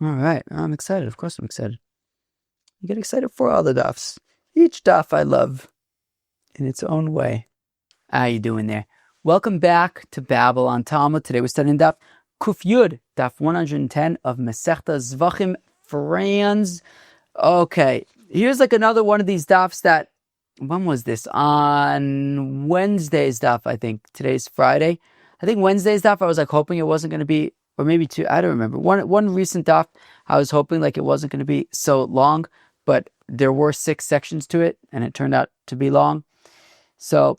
All right. I'm excited. Of course I'm excited. I get excited for all the dafs. Each daf I love in its own way. How you doing there? Welcome back to Babble on Talmud. Today we're studying Daf Kuf Yud, Daf 110 of Masechta Zevachim. Friends. Okay, here's like another one of these dafs that, when was this? On Wednesday's daf, I think. Today's Friday. I think Wednesday's daf, I was like hoping it wasn't going to be, or maybe two, I don't remember. One recent daf, I was hoping like it wasn't going to be so long, but there were 6 sections to it, and it turned out to be long. So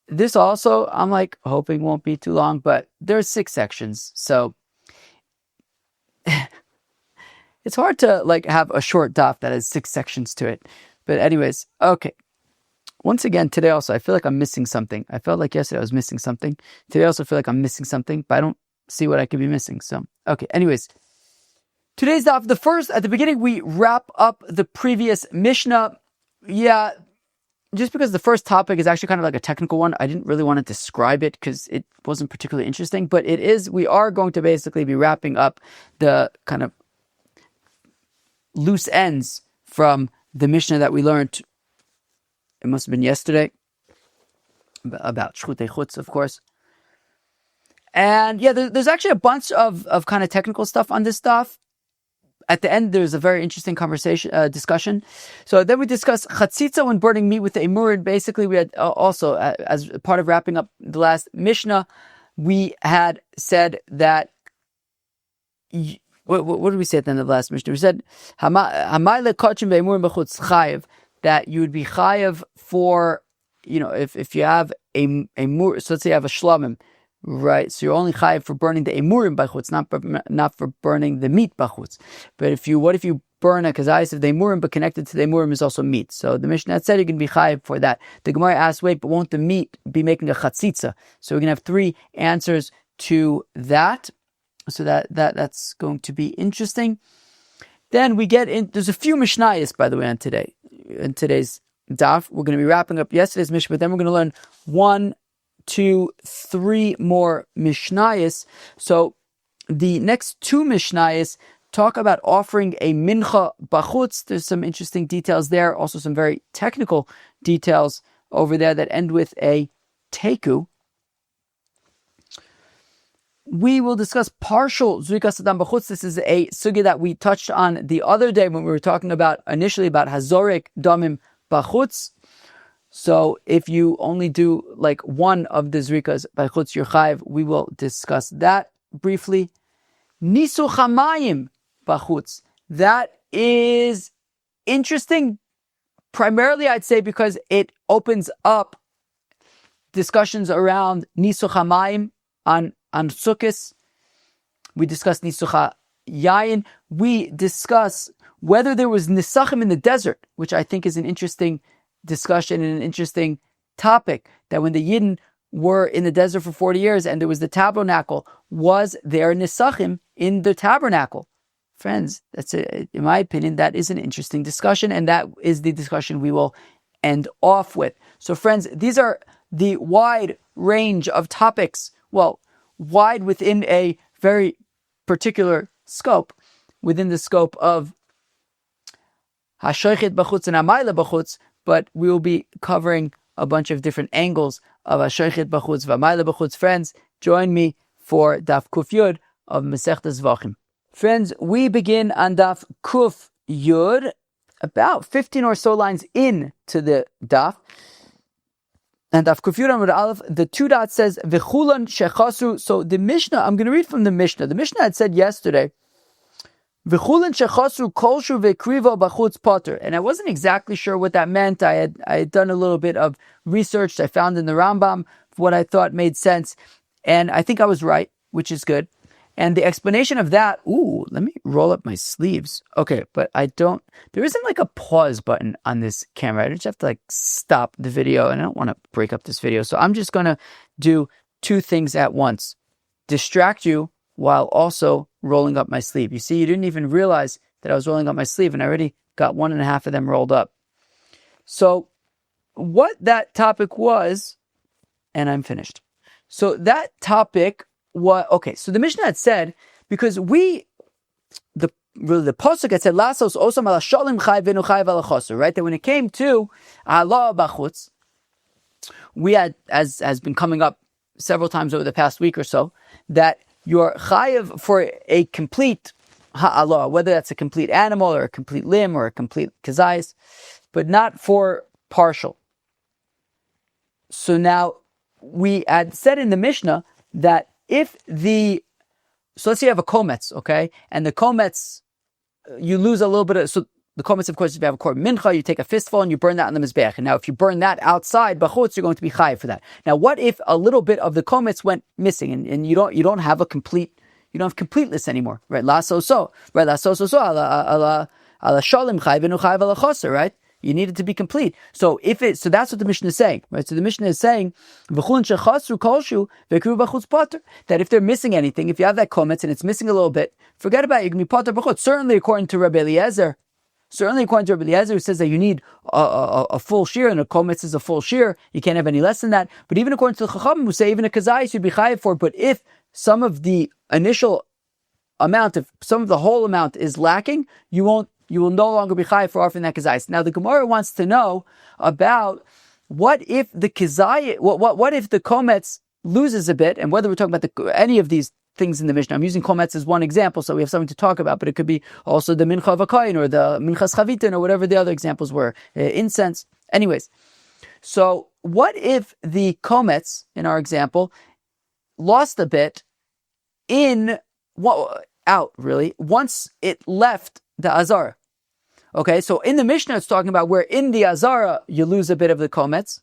this also, I'm like hoping won't be too long, but there's 6 sections. So it's hard to like have a short daf that has 6 sections to it. But anyways, okay. Once again, today also, I feel like I'm missing something. I felt like yesterday I was missing something. Today I also feel like I'm missing something, but I don't see what I could be missing. So, okay. Anyways, today's daf, the first, at the beginning, we wrap up the previous mishnah. Yeah, just because the first topic is actually kind of like a technical one, I didn't really want to describe it because it wasn't particularly interesting, but it is, we are going to basically be wrapping up the kind of loose ends from the mishnah that we learned. It must have been yesterday, about shchutei chutz, of course. And yeah, there's actually a bunch of kind of technical stuff on this stuff. At the end, there's a very interesting discussion. So then we discussed Chatzizah when burning meat with the emurin. Basically, we had also, as part of wrapping up the last mishnah, we had said that, what did we say at the end of the last mishnah? We said, hamayim lekachim ve'emurin bachutz chayiv, that you would be chayiv for, if you have a mur, so let's say you have a shlamim, right? So you're only chayiv for burning the emurin bachutz, not for burning the meat bachutz. But what if you burn a kazayis of the emurin, but connected to the emurin is also meat? So the mishnah had said you can be chayiv for that. The Gemara asked, wait, but won't the meat be making a chatzizah? So we're gonna have 3 answers to that. So that's going to be interesting. Then we get in. There's a few mishnayos, by the way, in today's daf. We're going to be wrapping up yesterday's mishnah, but then we're going to learn 1, 2, 3 more mishnayos. So the next 2 mishnayos talk about offering a mincha bachutz. There's some interesting details there. Also some very technical details over there that end with a teku. We will discuss partial zerikas hadam bachutz. This is a sugya that we touched on the other day when we were talking about initially about hazorek damim bachutz. So if you only do like one of the zerikas bachutz, you're chayiv. We will discuss that briefly. Nisuch hamayim bachutz. That is interesting, primarily I'd say because it opens up discussions around nisuch hamayim on Sukkos. We discuss Nisuch yayin. We discuss whether there was nissachim in the desert, which I think is an interesting discussion and an interesting topic, that when the Yidden were in the desert for 40 years and there was the tabernacle, was there nissachim in the tabernacle? Friends, in my opinion, that is an interesting discussion, and that is the discussion we will end off with. So friends, these are the wide range of topics, wide within a very particular scope, within the scope of hashoichet bachutz and hamayim bachutz, but we will be covering a bunch of different angles of hashoichet bachutz, hamayim bachutz. Friends, join me for Daf Kuf Yud of Masechta Zevachim. Friends, we begin on Daf Kuf Yud, about 15 or so lines into the Daf. And Daf Kuf Yud Amud Aleph, the 2 dots says v'chulan shechasu. So the mishnah, I'm going to read from the mishnah. The mishnah had said yesterday, v'chulan shechasu kolshu v'krivo bachutz potter. And I wasn't exactly sure what that meant. I had done a little bit of research I found in the Rambam, what I thought made sense, and I think I was right, which is good. And the explanation of that, let me roll up my sleeves. Okay, but there isn't like a pause button on this camera. I just have to like stop the video, and I don't want to break up this video. So I'm just going to do 2 things at once. Distract you while also rolling up my sleeve. You see, you didn't even realize that I was rolling up my sleeve, and I already got 1.5 of them rolled up. So what that topic was, and I'm finished. So that topic was, okay, so the Mishnah had said, because really the pasuk that said lasos osam ala shalim chai v'nu chai v'ala chaser, right? That when it came to Allah bachutz, we had, as has been coming up several times over the past week or so, that you're chayiv for a complete ha'alah, whether that's a complete animal or a complete limb or a complete kazayis, but not for partial. So now we had said in the Mishnah that if so let's say you have a kometz, okay, and the kometz, you lose a little bit of, so the kometz, of course, if you have a korban mincha, you take a fistful and you burn that on the mizbeach. And now if you burn that outside bachutz, you're going to be chayiv for that. Now what if a little bit of the kometz went missing and you don't have completeness anymore, right? La so, right? La so ala shalim chayiv v'nu chayiv ala chaser, right? You need it to be complete. So that's what the Mishnah is saying, right? So the Mishnah is saying that if they're missing anything, if you have that kometz and it's missing a little bit, forget about it. You can be pater b'chutz. Certainly, according to Rabbi Eliezer, who says that you need a full shear, and a kometz is a full shear, you can't have any less than that. But even according to the Chachamim, who say even a kazayis you'd be chayiv for, but if some of the initial amount, if some of the whole amount is lacking, you will no longer be chayiv for offering that kazayis. Now the Gemara wants to know about what if the kazayis, what if the kometz loses a bit, and whether we're talking about any of these things in the Mishnah. I'm using kometz as one example, so we have something to talk about, but it could be also the mincha of a kohen or the minchas chavitin or whatever the other examples were, incense. Anyways, so what if the kometz, in our example, lost a bit once it left the azara? Okay, so in the Mishnah it's talking about where in the azara you lose a bit of the kometz.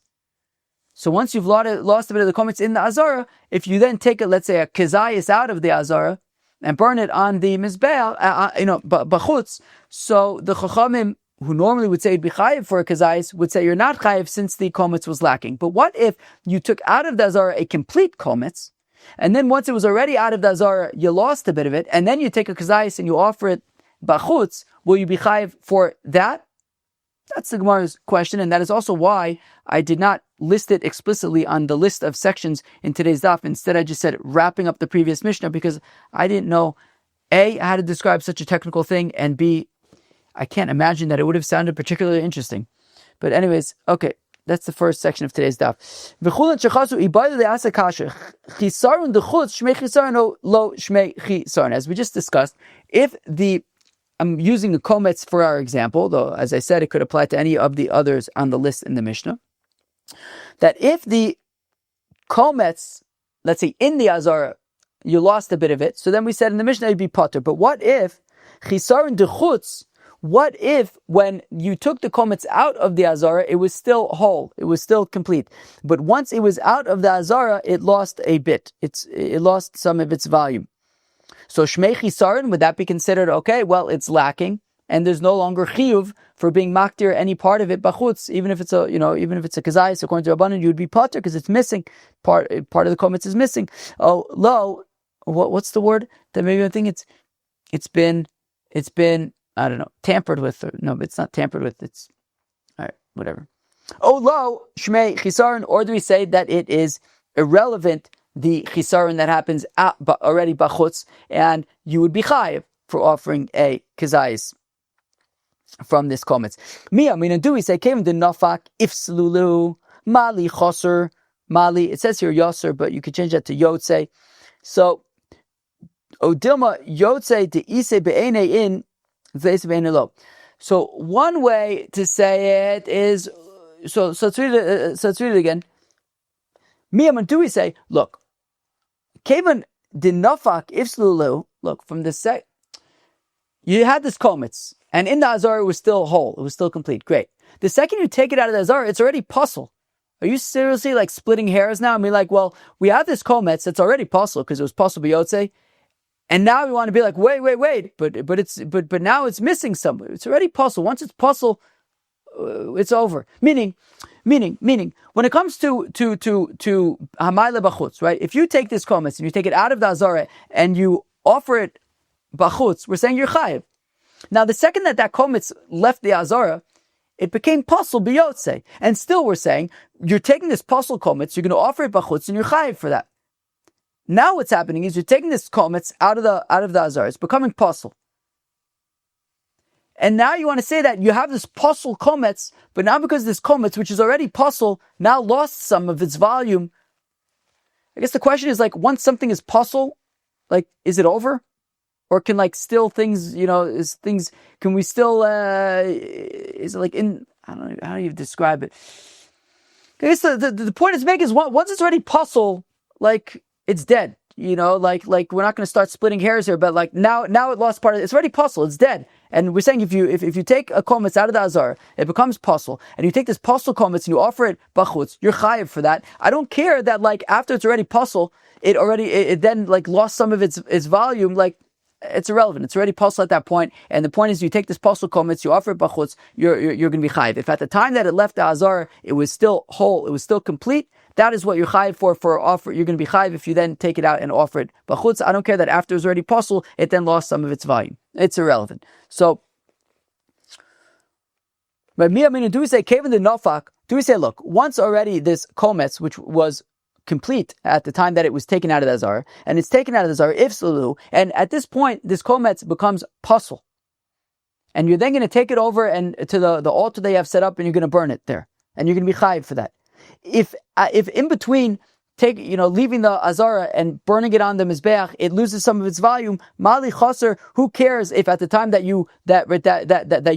So once you've lost a bit of the kometz in the azara, if you then take let's say a kazayis out of the azara and burn it on the mizbeach, bachutz, so the chachamim, who normally would say it'd be chayiv for a kazayis, would say you're not chayiv since the kometz was lacking. But what if you took out of the azara a complete kometz, and then once it was already out of the azara, you lost a bit of it, and then you take a kazayis and you offer it bachutz, will you be chayiv for that? That's the Gemara's question, and that is also why I did not list it explicitly on the list of sections in today's daf. Instead, I just said wrapping up the previous Mishnah, because I didn't know, A, how to describe such a technical thing, and B, I can't imagine that it would have sounded particularly interesting. But anyways, okay, that's the first section of today's daf. As we just discussed, if I'm using the kometz for our example, though, as I said, it could apply to any of the others on the list in the Mishnah, that if the kometz, let's say in the azara, you lost a bit of it, so then we said in the Mishnah you'd be potter. But what if chisaron dechutz? What if when you took the kometz out of the azara, it was still whole, it was still complete, but once it was out of the azara, it lost a bit, it lost some of its volume. So shmei chisaron, would that be considered okay? Well, it's lacking, and there's no longer chiyuv for being maktir any part of it bachutz, even if it's a kazayis, according to Rabbanan, you would be potter because it's missing part of the kometz is missing. Oh, lo, what's the word that maybe I think it's been I don't know, tampered with, or no, but it's not tampered with. It's all right, whatever. Oh, lo shmei chisaron, or do we say that it is irrelevant? The chisaron that happens already bachutz, and you would be chayiv for offering a kazayis from this kometz. Do we say kevin the nafak if slulu mali choser mali? It says here yoser, but you could change that to yotze. So odilma yotze de ise be'ene in zeis be'ene lo. So one way to say it is so let's read it again. Do we say, look, Kevin the nafak if slulu, look, from the you had this kometz, and in the azar it was still whole, it was still complete. Great. The second you take it out of the azar, it's already puzzle. Are you seriously like splitting hairs now? I mean, like, well, we have this kometz that's already puzzle because it was puzzle b'yotze, and now we want to be like, wait, but now it's missing something. It's already puzzle. Once it's puzzle, it's over. Meaning, when it comes to hamayim bachutz, right? If you take this kometz and you take it out of the azara and you offer it bachutz, we're saying you're chayiv. Now, the second that kometz left the azara, it became pasul biyotze, and still we're saying you're taking this pasul kometz, you're going to offer it bachutz, and you're chayiv for that. Now, what's happening is you're taking this kometz out of the azara; it's becoming pasul. And now you want to say that you have this puzzle kometz, but now because this kometz, which is already puzzle, now lost some of its volume. I guess the question is, like, once something is puzzle, like, is it over? Or can, like, still things, can we still, is it like I don't know, how do you describe it? I guess the point it's making is, once it's already puzzle, like, it's dead. Like we're not going to start splitting hairs here, but like now it lost part of it. It's already puzzle, it's dead. And we're saying if you take a kometz out of the azar, it becomes puzzle, and you take this puzzle kometz and you offer it bachutz, you're chayiv for that. I don't care that, like, after it's already puzzle, it then, like, lost some of its volume. Like, it's irrelevant. It's already puzzle at that point. And the point is, you take this puzzle kometz, you offer it bachutz, you're going to be chayiv. If at the time that it left the azar, it was still whole, it was still complete, that is what you're chayiv for offer. You're going to be chayiv if you then take it out and offer it bachutz. I don't care that after it was already puzzle, it then lost some of its volume. It's irrelevant. So, but do we say kevin the nafak? Do we say, look, once already this kometz, which was complete at the time that it was taken out of the azar, and it's taken out of the azar if sulu, and at this point this kometz becomes puzzle, and you're then going to take it over and to the altar they have set up, and you're going to burn it there, and you're going to be chayiv for that. If in between leaving the azara and burning it on the mizbeach, it loses some of its volume, mali chaser, who cares if at the time that you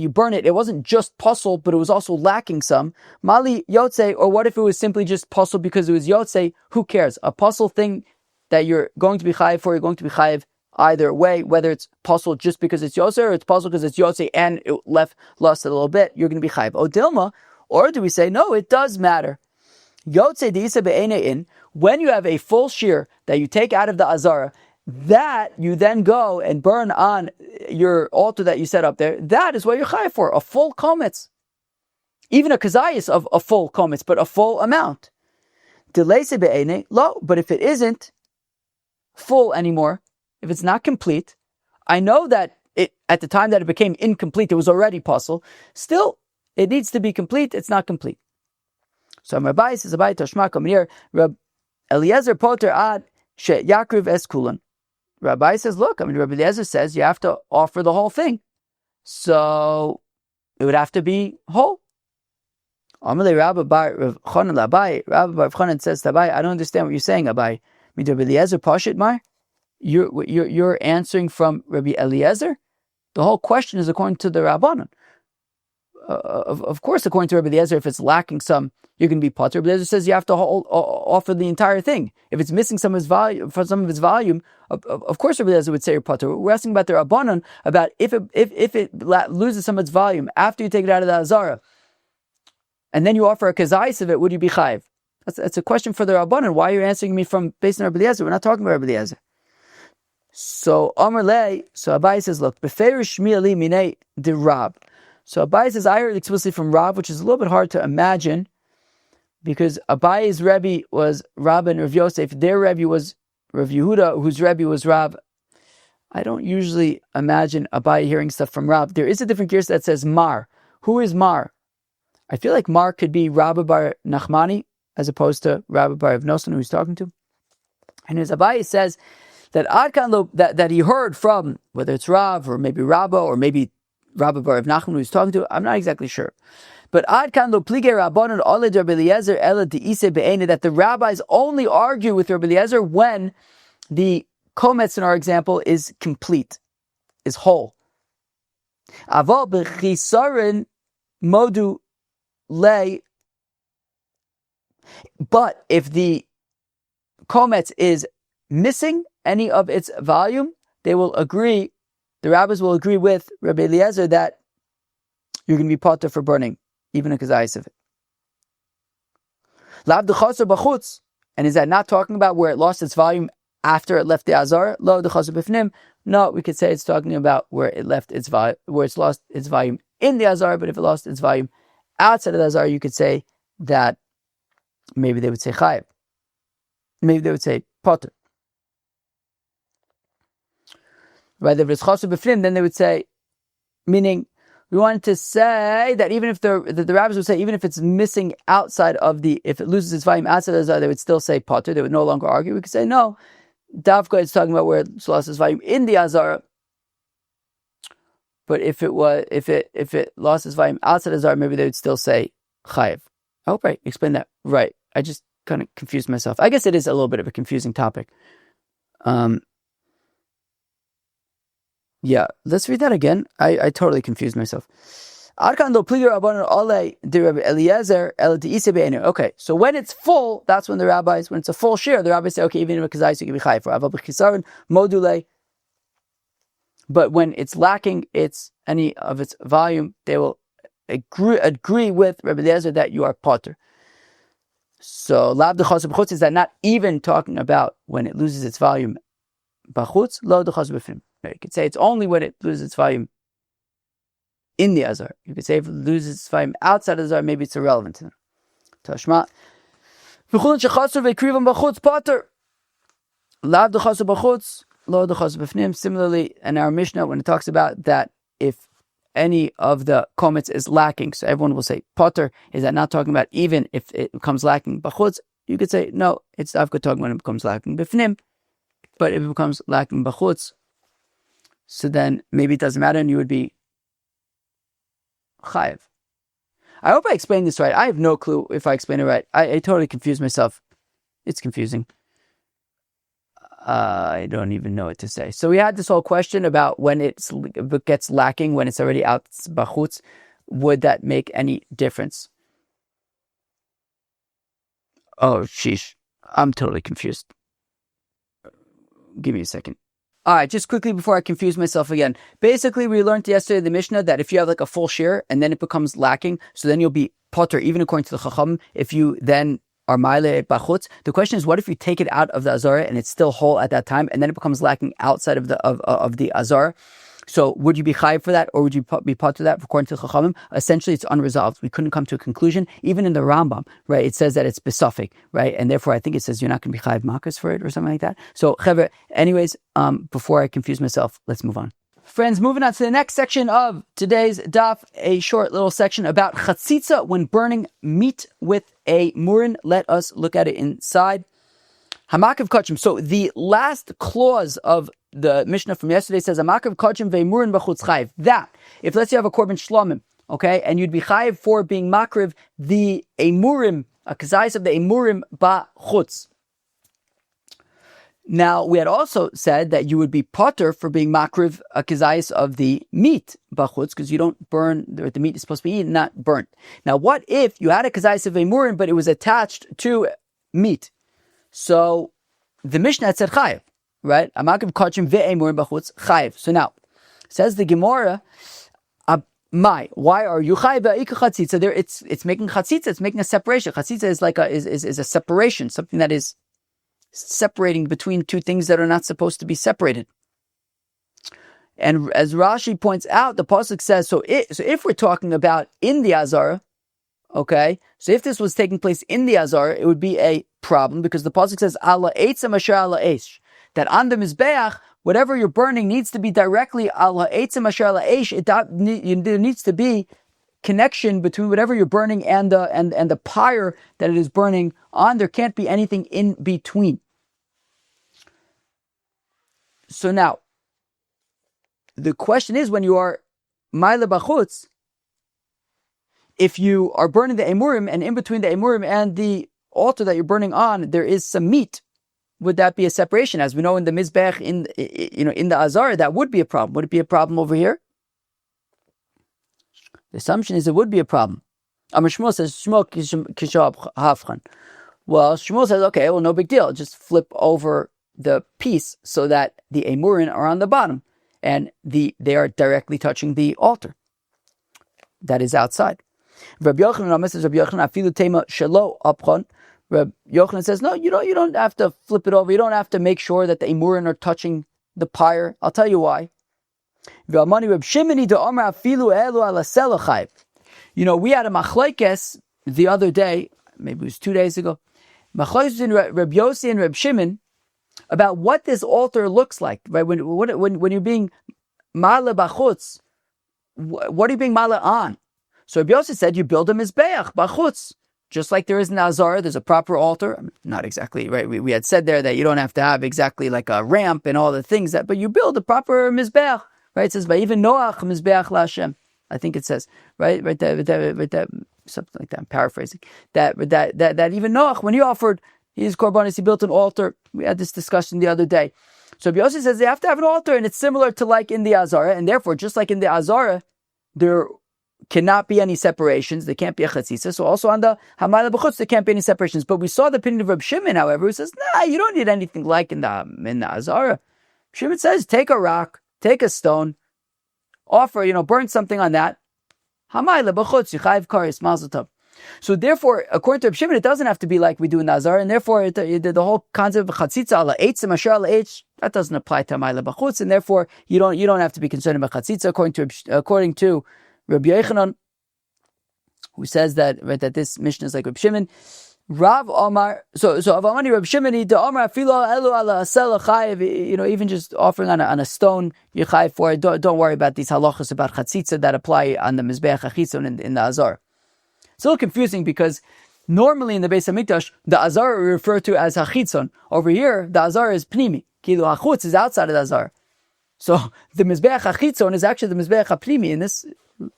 burn it, it wasn't just puzzle, but it was also lacking some. Mali yotze, or what if it was simply just puzzle because it was yotze? Who cares? A puzzle thing that you're going to be chayiv for, you're going to be chayiv either way, whether it's puzzle just because it's yotze, or it's puzzle because it's yotze and it lost a little bit, you're going to be chayiv. Odilma, or do we say, no, it does matter. Yotze diisa be'enein, when you have a full shear that you take out of the azara, that you then go and burn on your altar that you set up there, that is what you're chayav for, a full kometz. Even a kazayis of a full kometz, but a full amount. Deleise be'ene, lo, but if it isn't full anymore, if it's not complete, I know that it at the time that it became incomplete, it was already puzzle, still, it needs to be complete, it's not complete. So Rabbi says, Rabbi Tashma Kamir, Rab Eliezer Poter ad she Yakriv es kulan. Rabbi says, look, Rabbi Eliezer says you have to offer the whole thing, so it would have to be whole. Amalei Rabbi Bar Rav Chanan Labai. Rabbi Bar Rav Chanan says to Abai, I don't understand what you're saying, Abai. Rabbi Eliezer Pashit Mar. You're answering from Rabbi Eliezer. The whole question is according to the Rabbanon. Of course, according to Rabbi Eliezer, if it's lacking some, you're going to be potter. Rabbi Eliezer says you have to offer the entire thing. If it's missing some of its volume, of course Rabbi Eliezer would say you're potter. We're asking about the Rabbanon, about if it loses some of its volume after you take it out of the azara, and then you offer a kazayis of it, would you be chayiv? That's a question for the Rabbanon. Why are you answering me from based on Rabbi Eliezer? We're not talking about Rabbi Eliezer. So Amar Lei, so Abai says, look, beferish shmiali minei de Rab. So Abai says, I heard explicitly from Rab, which is a little bit hard to imagine, because Abai's Rebbe was Rab and Rav Yosef. Their Rebbe was Rav Yehuda, whose Rebbe was Rab. I don't usually imagine Abai hearing stuff from Rab. There is a different gears that says Mar. Who is Mar? I feel like Mar could be Rabbi Bar Nachmani, as opposed to Rabbi Bar of Noson, who he's talking to. And as Abai says that Adkan that he heard from, whether it's Rav or maybe Rabba or maybe Rabbi Bar of Nachman who he's talking to, I'm not exactly sure. But Adkan lo plige Rabbanon oled Rabbi Eliezer ela deise be'ene, that the rabbis only argue with Rabbi Eliezer when the kometz in our example is complete, is whole. Aval b'chisarin modu lei. But if the kometz is missing any of its volume, they will agree, the rabbis will agree with Rabbi Eliezer that you're going to be potter for burning, even a kazayis of it. Lav d'chaser bachutz, and is that not talking about where it lost its volume after it left the azar? Lo d'chaser b'fnim. No, we could say it's talking about where it left its volume, where it's lost its volume in the azar. But if it lost its volume outside of the azar, you could say that maybe they would say chayiv. Maybe they would say potter. Right? If it's chaser b'fnim, then they would say, meaning we wanted to say that even if the rabbis would say, even if it's missing outside of if it loses its volume outside of the azar, they would still say potter. They would no longer argue. We could say no. Davka is talking about where it lost its volume in the azar. But if it lost its volume outside of Zara, maybe they would still say chayiv. I hope I explained that right. I just kind of confused myself. I guess it is a little bit of a confusing topic. Yeah, let's read that again. I totally confused myself. Okay, so when it's full, that's when when it's a full share, the rabbis say, okay, even if it's kazayis, you can be chayiv for. But when it's lacking any of its volume, they will agree with Rabbi Eliezer that you are potter. So lav dechas b'chutz, is that not even talking about when it loses its volume bachutz, lo dechas b'fnim. You could say it's only when it loses its volume in the azar. You could say if it loses its volume outside of the azar, maybe it's irrelevant to them. Tashma. V'chulin shechasur v'krivam bachutz potter. Lav dechas b'chutz, lo dechas b'fnim. Similarly, in our mishnah, when it talks about that if any of the komets is lacking, so everyone will say potter. Is that not talking about even if it becomes lacking bachutz? You could say no, it's dafka talking when it becomes lacking b'fnim. But if it becomes lacking bachutz, so then maybe it doesn't matter, and you would be chayiv. I hope I explained this right. I have no clue if I explained it right. I totally confused myself. It's confusing. I don't even know what to say. So we had this whole question about when it gets lacking, when it's already out bachutz, would that make any difference? Oh, sheesh. I'm totally confused. Give me a second. All right, just quickly before I confuse myself again. Basically, we learned yesterday the Mishnah that if you have like a full shear and then it becomes lacking, so then you'll be potter, even according to the Chacham, if you then are maile bachutz. The question is, what if you take it out of the azara and it's still whole at that time, and then it becomes lacking outside of the azara? So would you be chayiv for that, or would you be potter that according to the Chachamim? Essentially, it's unresolved. We couldn't come to a conclusion. Even in the Rambam, right, it says that it's besafek, right, and therefore I think it says you're not going to be chayiv makas for it or something like that. So, Chevra, anyways, before I confuse myself, let's move on. Friends, moving on to the next section of today's daf, a short little section about Chatzizah when burning meat with a emurin. Let us look at it inside. Hamakav kachim. So the last clause of the Mishnah from yesterday says Hamakav kachim ve'emurin b'chutz chayiv. That if let's say you have a korban shlomim, okay, and you'd be chayiv for being makriv the emurim, a kazayis of the emurim b'chutz. Now, we had also said that you would be potter for being makriv a kazayis of the meat bachutz, because you don't burn, the meat is supposed to be eaten, not burnt. Now, what if you had a kazayis of emurim, but it was attached to meat? So, the Mishnah had said chayiv, right? Amakiv kachim ve'emurim bachutz chayiv. So now, says the Gemara, why are you chayiv ba'ika chatzitza? There, it's making chatzitza, it's making a separation. Chatzitza is like is a separation, something that is separating between two things that are not supposed to be separated. And as Rashi points out, the pasuk says, so if we're talking about in the azara, okay, so if this was taking place in the azara, it would be a problem, because the pasuk says ala eitzam asher ala eish, that on the mizbeach, whatever you're burning needs to be directly ala eitzam asher ala eish. There needs to be connection between whatever you're burning and the pyre that it is burning on. There can't be anything in between. So now, the question is, when you are maile bachutz, if you are burning the emurim, and in between the emurim and the altar that you're burning on, there is some meat, would that be a separation? As we know in the mizbech, in the azar, that would be a problem. Would it be a problem over here? The assumption is it would be a problem. Shmuel says, well, Shmuel says, okay, well, no big deal. Just flip over the piece so that the emurin are on the bottom, and they are directly touching the altar that is outside. Rabbi Yochanan says, Rabbi Yochanan says, no, you don't have to flip it over. You don't have to make sure that the emurin are touching the pyre. I'll tell you why. We had a machlokes the other day, maybe it was 2 days ago, machlokes in Reb Yossi and Reb Shimon about what this altar looks like, right? When you're being mala bachutz, what are you being mala on? So Reb Yossi said you build a mizbeach bachutz, just like there is in Azar. There's a proper altar. I mean, not exactly, right? We had said there that you don't have to have exactly like a ramp and all the things but you build a proper mizbeach. right? It says, "Vayiven Noach mizbeach laHashem." I think it says, right there, something like that. I'm paraphrasing. That even Noach, when he offered his korbanos, he built an altar. We had this discussion the other day. So Yossi says they have to have an altar, and it's similar to like in the Azara, and therefore, just like in the Azara, there cannot be any separations. There can't be a chatzizah. So also on the hamayim bachutz, there can't be any separations. But we saw the opinion of Reb Shimon, however, who says, nah, you don't need anything like in the Azara. Shimon says, take a rock, take a stone, offer, burn something on that. Hamayim bachutz, yichayv karis, mazel tov. So therefore, according to Reb Shimon, it doesn't have to be like we do in the Azara, and therefore the whole concept of chatzitza ala eitzim asher ala eitz, that doesn't apply to hamayim bachutz, and therefore you don't have to be concerned about chatzitza according to Rabbi Yochanan, who says that this mishnah is like Reb Shimon. Rav Omar, so Avamani Reb Shimon, the Omar filo elu ala asel chayiv, even just offering on a stone, you chayiv for it. Don't worry about these halachas about chatzitza that apply on the mizbeach hachitzon in the Azar. It's a little confusing because normally in the Beis Hamikdash, the Azar we refer to as hachitzon. Over here, the Azar is pnimi. Kilu hachutz is outside of the Azar. So the mizbeach hachitzon is actually the mizbeach hapnimi in this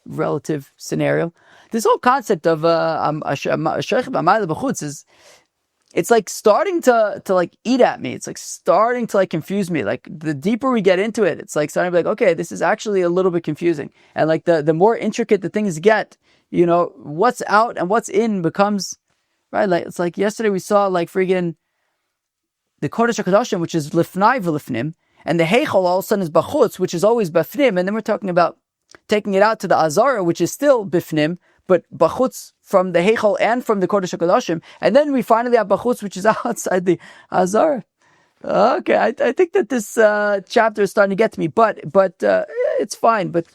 relative scenario. This whole concept of a sheikhah b'mayla b'chutz is, it's like starting to like eat at me. It's like starting to like confuse me. Like the deeper we get into it, it's like starting to be like, okay, this is actually a little bit confusing. And like the more intricate the things get, what's out and what's in becomes, right? Like it's like yesterday we saw like friggin' the Kodesh HaKadoshim, which is lifnai v'lifnim, and the heichal all of a sudden is bachutz, which is always bafnim, and then we're talking about taking it out to the Azara, which is still bifnim, but bachutz from the heichal and from the Kodesh HaKadoshim, and then we finally have bachutz, which is outside the Azara. Okay, I think that this chapter is starting to get to me, but it's fine. But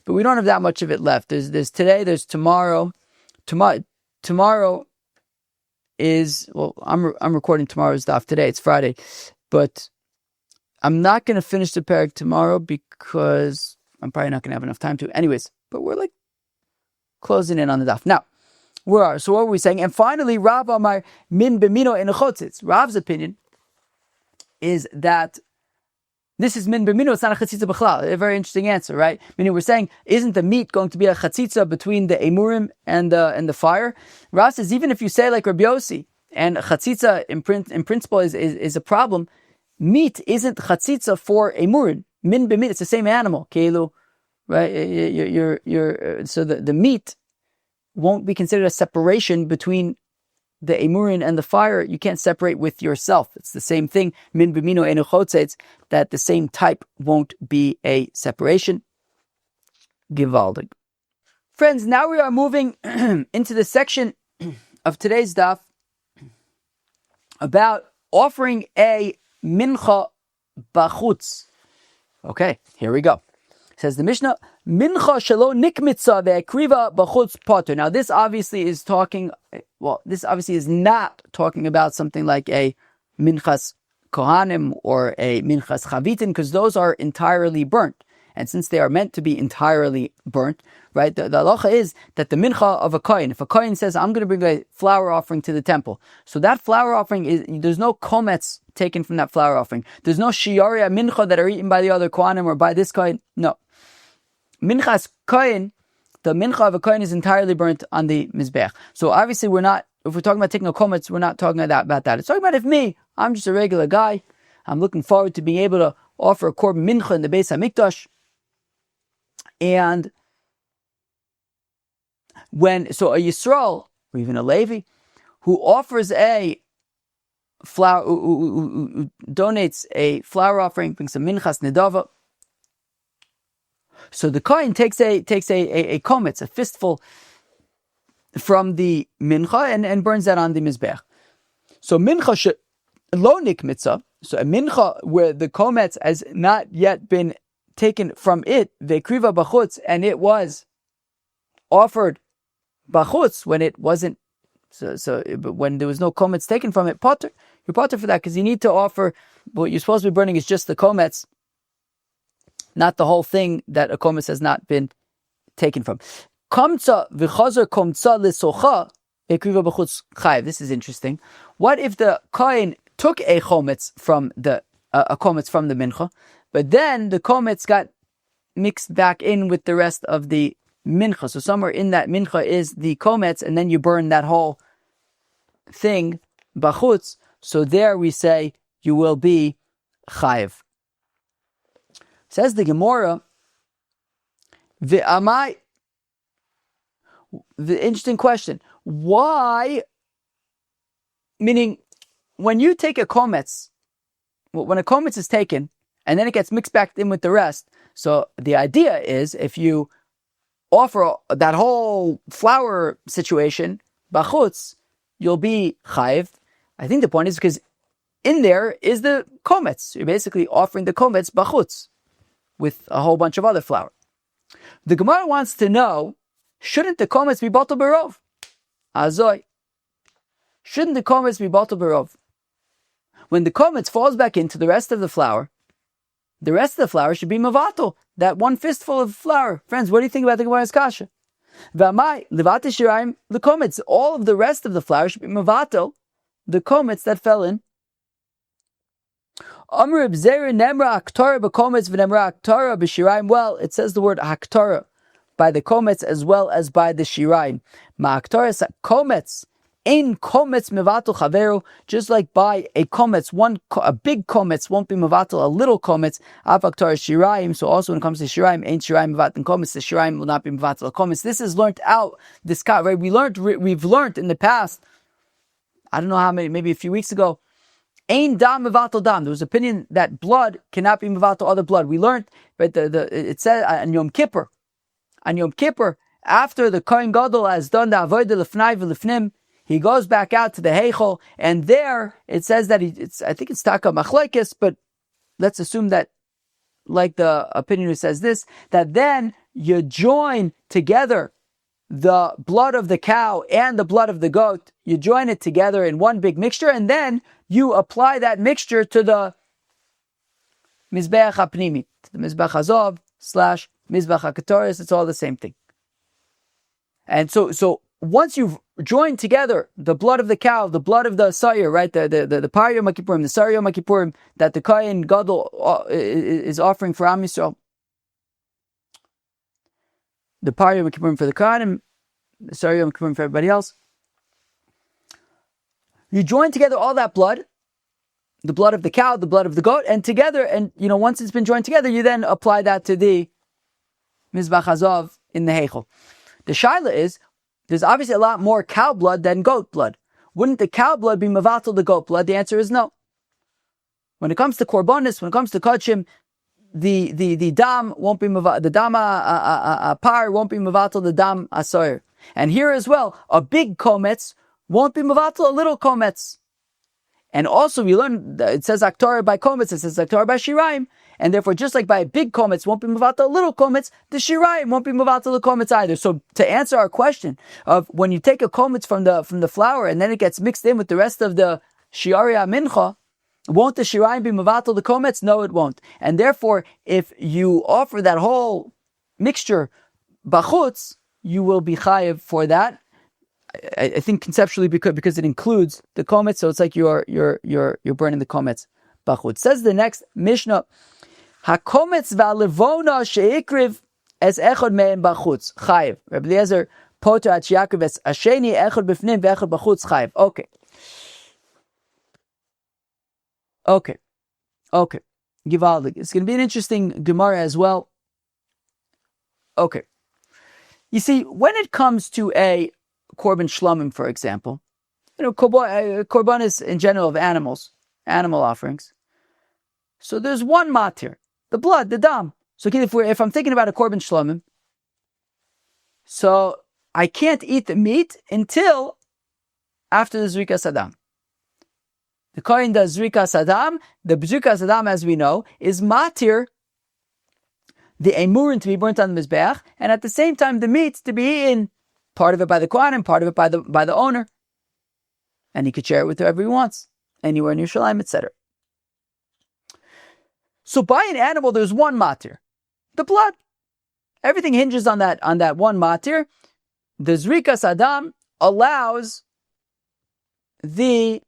we don't have that much of it left. There's today. There's tomorrow. Tomorrow is, well, I'm recording tomorrow's daf today. It's Friday, but I'm not going to finish the parak tomorrow because I'm probably not going to have enough time to. Anyways, but we're like closing in on the daf now. So what were we saying? And finally, Rav Amar min b'mino in chotzitz. Rav's opinion is that this is min b'mino, it's not a chatzitza b'chlal. A very interesting answer, right? Meaning we're saying, isn't the meat going to be a chatzitza between the emurin and the fire? Rav says, even if you say like Rabbi Yossi, and chatzitza in principle is a problem, meat isn't chatzitza for emurin. Min b'mit, it's the same animal, keilu, right? So the meat won't be considered a separation between the emurin and the fire. You can't separate with yourself. It's the same thing. Min b'mino enu chotzetz, that the same type won't be a separation. Givaldig. Friends, now we are moving into the section of today's daf about offering a mincha bachutz. Okay, here we go. Says the Mishnah, mincha shelo nikmitza ve'ekriva bachutz potter. Now this obviously is not talking about something like a minchas kohanim or a minchas chavitin, because those are entirely burnt. And since they are meant to be entirely burnt, right, the halacha is that the mincha of a kohen, if a kohen says, I'm going to bring a flour offering to the temple, so that flour offering, there's no komets taken from that flour offering. There's no shiyaria mincha that are eaten by the other kohanim or by this kohen. No. Minchas kohen, the mincha of a kohen is entirely burnt on the mizbech. So obviously if we're talking about taking a komets, we're not talking about that. It's talking about if I'm just a regular guy, I'm looking forward to being able to offer a korban mincha in the Beis HaMikdash. And so a Yisrael, or even a Levi, who offers a flour, who donates a flour offering, brings a minchas nedava. So the kohen takes a kometz, a fistful from the mincha, and burns that on the mizbech. So mincha lo nikmitza, so a mincha where the kometz has not yet been taken from it, ve'kriva bachutz, and it was offered bachutz when it wasn't, but when there was no kometz taken from it, potter, you're potter for that, because you need to offer, what you're supposed to be burning is just the kometz, not the whole thing that a kometz has not been taken from. Kamtza v'chazar komtza l'socha ve'kriva bachutz chayiv. This is interesting. What if the kohen took a kometz from the mincha, but then the kometz got mixed back in with the rest of the mincha. So somewhere in that mincha is the komets, and then you burn that whole thing, bachutz. So there we say you will be chayiv. Says the Gemara, the interesting question. Why? Meaning, when you take a komets, when a komets is taken, and then it gets mixed back in with the rest, so the idea is if you offer that whole flour situation, bachutz, you'll be chayiv. I think the point is because in there is the komets. You're basically offering the komets bachutz with a whole bunch of other flour. The Gemara wants to know, shouldn't the komets be batel berov? Azoi. Shouldn't the komets be batel berov? When the komets falls back into the rest of the flour should be mavatel. That one fistful of flour. Friends, what do you think about the Gemara's kasha? V'amai, Libate shirayim, the komets. All of the rest of the flour should be mavatel, the komets that fell in. Well, it says the word haktara by the komets as well as by the shirayim. Ma'aktaras komets, ein komets mevatel chaveru, just like by a komets, a big komets won't be mevatel a little komets. Avaktar shirayim. So also when it comes to shirayim, ein shirayim mevatel komets. The shirayim will not be mevatel komets. This is learned out. This right? We've learned in the past. I don't know how many, maybe a few weeks ago. Ein dam mevatel dam. There was opinion that blood cannot be mevatel other blood. We learned, but it said on Yom Kippur. On Yom Kippur, after the Kohen Gadol has done the avodah lefnai v'lefnim, he goes back out to the Heichel, and there it says that I think it's taka machlekes, but let's assume that, like the opinion who says this, that then you join together the blood of the cow and the blood of the goat, you join it together in one big mixture, and then you apply that mixture to the Mizbeach HaPnimi, to the Mizbeach HaZov / Mizbeach HaKetoris. It's all the same thing. And so once you've joined together the blood of the cow, the blood of the Sayir, right, the Par Yom Kippurim, the Sar Yom Kippurim, that the Kohen Gadol is offering for Am Yisrael, the Par Yom Kippurim for the Kohanim, the Sar Yom Kippurim for everybody else. You join together all that blood, the blood of the cow, the blood of the goat, and together, and once it's been joined together, you then apply that to the Mizbach Hazav in the Heichel. The shaila is, there's obviously a lot more cow blood than goat blood. Wouldn't the cow blood be mavatal the goat blood? The answer is no. When it comes to korbanis, when it comes to kodshim, the dam won't be mavatal, the dam par won't be mavatal the dam asoyer. And here as well, a big komets won't be mavatal a little komets. And also we learn, it says aktar by komets, it says aktar by shirayim, and therefore just like by big komets won't be mavatal little komets, the shirayim won't be mavatal the komets either. So to answer our question of when you take a komets from the flour and then it gets mixed in with the rest of the shiaria mincha, won't the shirayim be mavatal the komets? No, it won't. And therefore, if you offer that whole mixture bachutz, you will be chayiv for that. I think conceptually because it includes the komets, so it's like you're burning the komets bachutz. Says the next mishnah, hakomets va'levona sheikriv es echad me'en bachutz chayiv. Rabbi Eliezer poter at Yaakov es asheni echad b'fnim ve'echad bachutz chayiv. Okay. Givaldig. It's going to be an interesting Gemara as well. Okay. You see, when it comes to a korban shlomim, for example, korbanis in general of animal offerings. So there's one matir, the blood, the dam. So if I'm thinking about a korban shlomim, so I can't eat the meat until after the zerikas hadam. The kohen does zerikas hadam. The zerikas hadam, as we know, is matir the emurin to be burnt on the mizbeach, and at the same time the meat to be eaten. Part of it by the kohanim, part of it by the owner, and he could share it with whoever he wants, anywhere in Yerushalayim, etc. So by an animal, there's one matir, the blood. Everything hinges on that one matir. The zerikas hadam allows the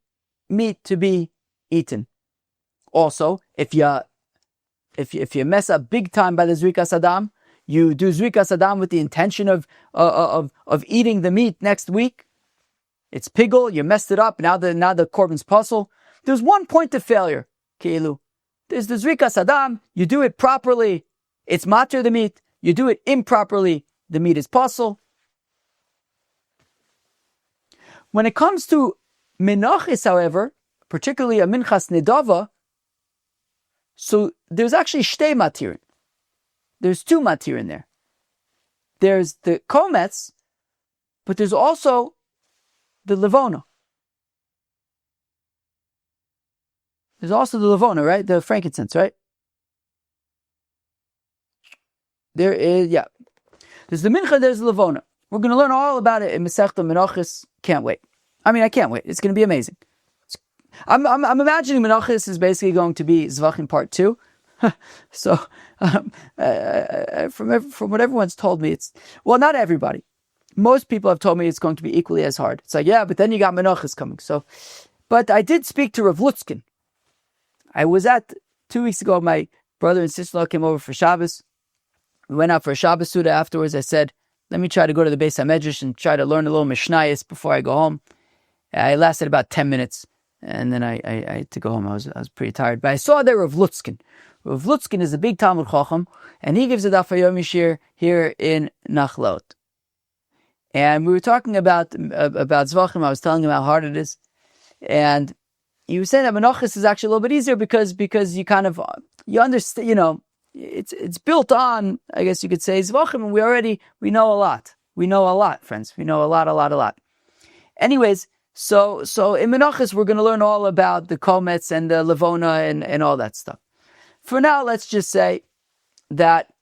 meat to be eaten. Also, if if you mess up big time by the zerikas hadam, you do zerikas hadam with the intention of eating the meat next week. It's pigul, you messed it up, now the korban's puzzle. There's one point of failure, Keilu. There's the zerikas hadam, you do it properly, it's matir the meat. You do it improperly, the meat is puzzle. When it comes to menachis, however, particularly a minchas nedava, so there's actually shtei matirin. There's two matirin there. There's the kometz, but there's also the levona. There's also the levona, right? The frankincense, right? There is, yeah. There's the mincha, there's the levona. We're going to learn all about it in Masechta Menachos. Can't wait. I mean, I can't wait. It's going to be amazing. I'm imagining Menachos is basically going to be Zevachim Part 2. So, from what everyone's told me, well, not everybody. Most people have told me it's going to be equally as hard. It's like, yeah, but then you got Menachos coming. So, but I did speak to Rav Lutzkin. I was 2 weeks ago, my brother and sister-in-law came over for Shabbos. We went out for a Shabbos Suda afterwards. I said, let me try to go to the Beis HaMedrash and try to learn a little mishnayos before I go home. I lasted about 10 minutes, and then I had to go home. I was pretty tired. But I saw there Rav Lutzkin. Rav Lutzkin is a big Talmud Chacham, and he gives a Daf Yomi shir here in Nachlaot. And we were talking about Zevachim. I was telling him how hard it is. And he was saying that Menachos is actually a little bit easier because you kind of, you understand, it's built on, I guess you could say, Zevachim, and we know a lot. We know a lot, friends. We know a lot. Anyways, so in Menachos, we're going to learn all about the kometz and the levona and all that stuff. For now, let's just say that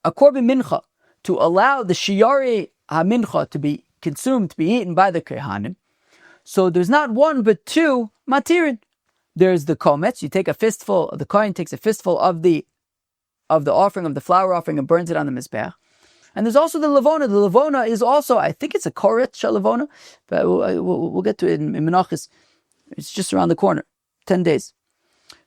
a korban mincha, to allow the shiyari ha-mincha to be consumed, to be eaten by the kehanim, so there's not one but two matirin. There's the kometz. You take a fistful, the kohen takes a fistful of the offering, of the flour offering, and burns it on the mizbeach. And there's also the levona. The levona is also, I think it's a koret shel levona, but we'll get to it in Menachos. It's just around the corner, 10 days.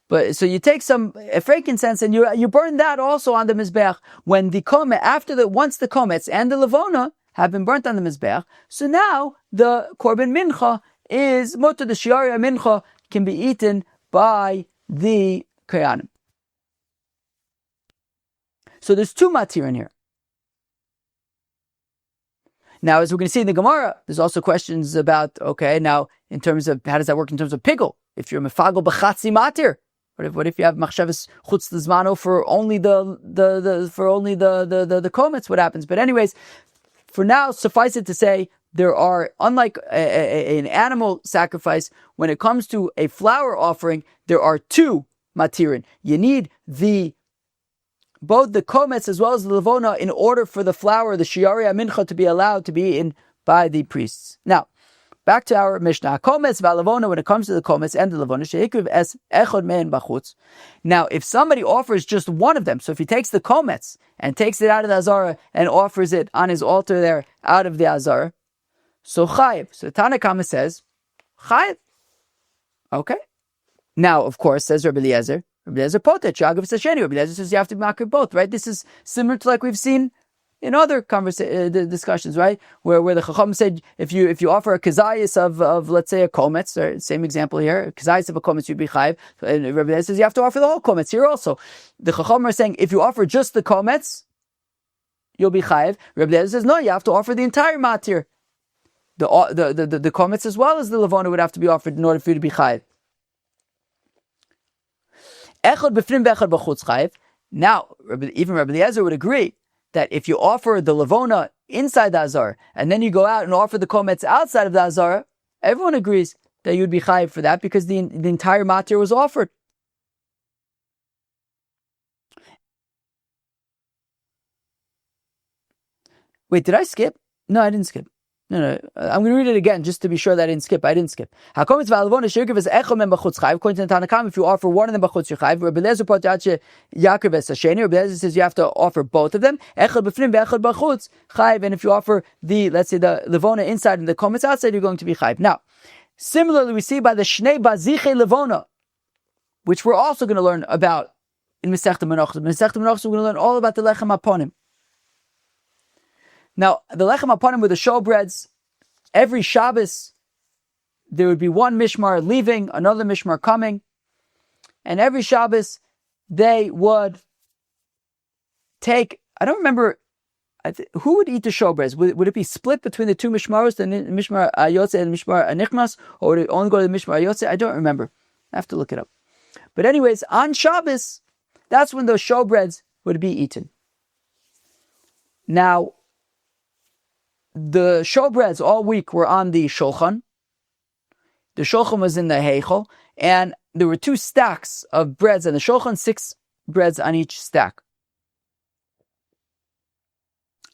But so you take some frankincense and you burn that also on the mizbeach. When the komet, once the komets and the levona have been burnt on the mizbeach, so now the korban mincha is mutter, the shiari mincha can be eaten by the koyanim. So there's two matir in here. Now, as we're going to see in the Gemara, there's also questions about, okay, now in terms of, how does that work in terms of pigul? If you're mefagel b'chatzi matir, what if you have machshavas chutz l'zmano for only the komets? What happens? But anyways, for now, suffice it to say, there are, unlike an animal sacrifice, when it comes to a flour offering, there are two matirin. You need both the komets as well as the levona in order for the flour, the shiari mincha, to be allowed to be eaten by the priests. Now, back to our mishnah. Komets v'levona, when it comes to the komets and the levona, she'ikriv es echod me'en bachutz. Now, if somebody offers just one of them, so if he takes the komets and takes it out of the azara and offers it on his altar there out of the azara, so chayiv. So Tana Kama says, chayiv. Okay. Now, of course, says Rabbi Eliezer potet, shagav sasheni. Rabbi Eliezer says you have to makir both, right? This is similar to like we've seen in other discussions, right? Where the Chacham said if you offer a kazayis of let's say a kometz, or same example here, a kazayis of a kometz, you'd be chayiv. And Rabbi Eliezer says you have to offer the whole kometz here also. The Chacham are saying if you offer just the kometz, you'll be chayiv. Rabbi Eliezer says no, you have to offer the entire matir. The kometz as well as the levona would have to be offered in order for you to be chayiv. Echad b'fnim v'echad b'chutz chayiv. Now, even Rabbi Eliezer would agree that if you offer the levona inside the azar and then you go out and offer the kometz outside of the azar, everyone agrees that you'd be chayiv for that because the entire matir was offered. Wait, did I skip? No, I didn't skip. No. I'm going to read it again just to be sure that I didn't skip. I didn't skip. According to the Tanakam, if you offer one of them bachutz, you're chayiv. Rabbi Eliezer potat Yaakov es hasheni. Rabbi Eliezer says you have to offer both of them. Echad b'fnim ve'echad bachutz chayiv. And if you offer let's say the levona inside and the komets outside, you're going to be chayiv. Now, similarly, we see by the shnei baziche levona, which we're also going to learn about in Masechta Menachos. Masechta Menachos, we're going to learn all about the lechem haponim. Now, the lechem haponim were the showbreads. Every Shabbos, there would be one mishmar leaving, another mishmar coming. And every Shabbos, they would take, I don't remember, who would eat the showbreads? Would it be split between the two mishmaros, the mishmar ayotze and mishmar anichmas? Or would it only go to the mishmar ayotze? I don't remember. I have to look it up. But anyways, on Shabbos, that's when those showbreads would be eaten. Now, the showbreads all week were on the shulchan. The shulchan was in the heichel, and there were 2 stacks of breads on the shulchan, 6 breads on each stack.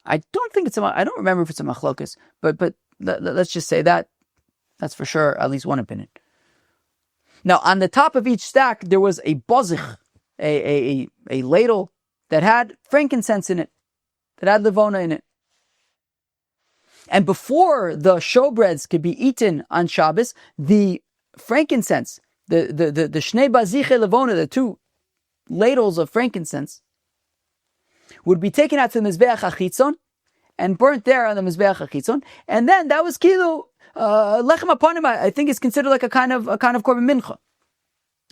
I don't remember if it's a machlokas, but let's just say that. That's for sure at least one opinion. Now, on the top of each stack, there was a bozich, a ladle that had frankincense in it, that had levona in it. And before the showbreads could be eaten on Shabbos, the frankincense, the shnei baziche levona, the 2 ladles of frankincense, would be taken out to the mizbeach hachitzon and burnt there on the mizbeach hachitzon, and then that was kilu lechem haponim. I think is considered like a kind of korban mincha,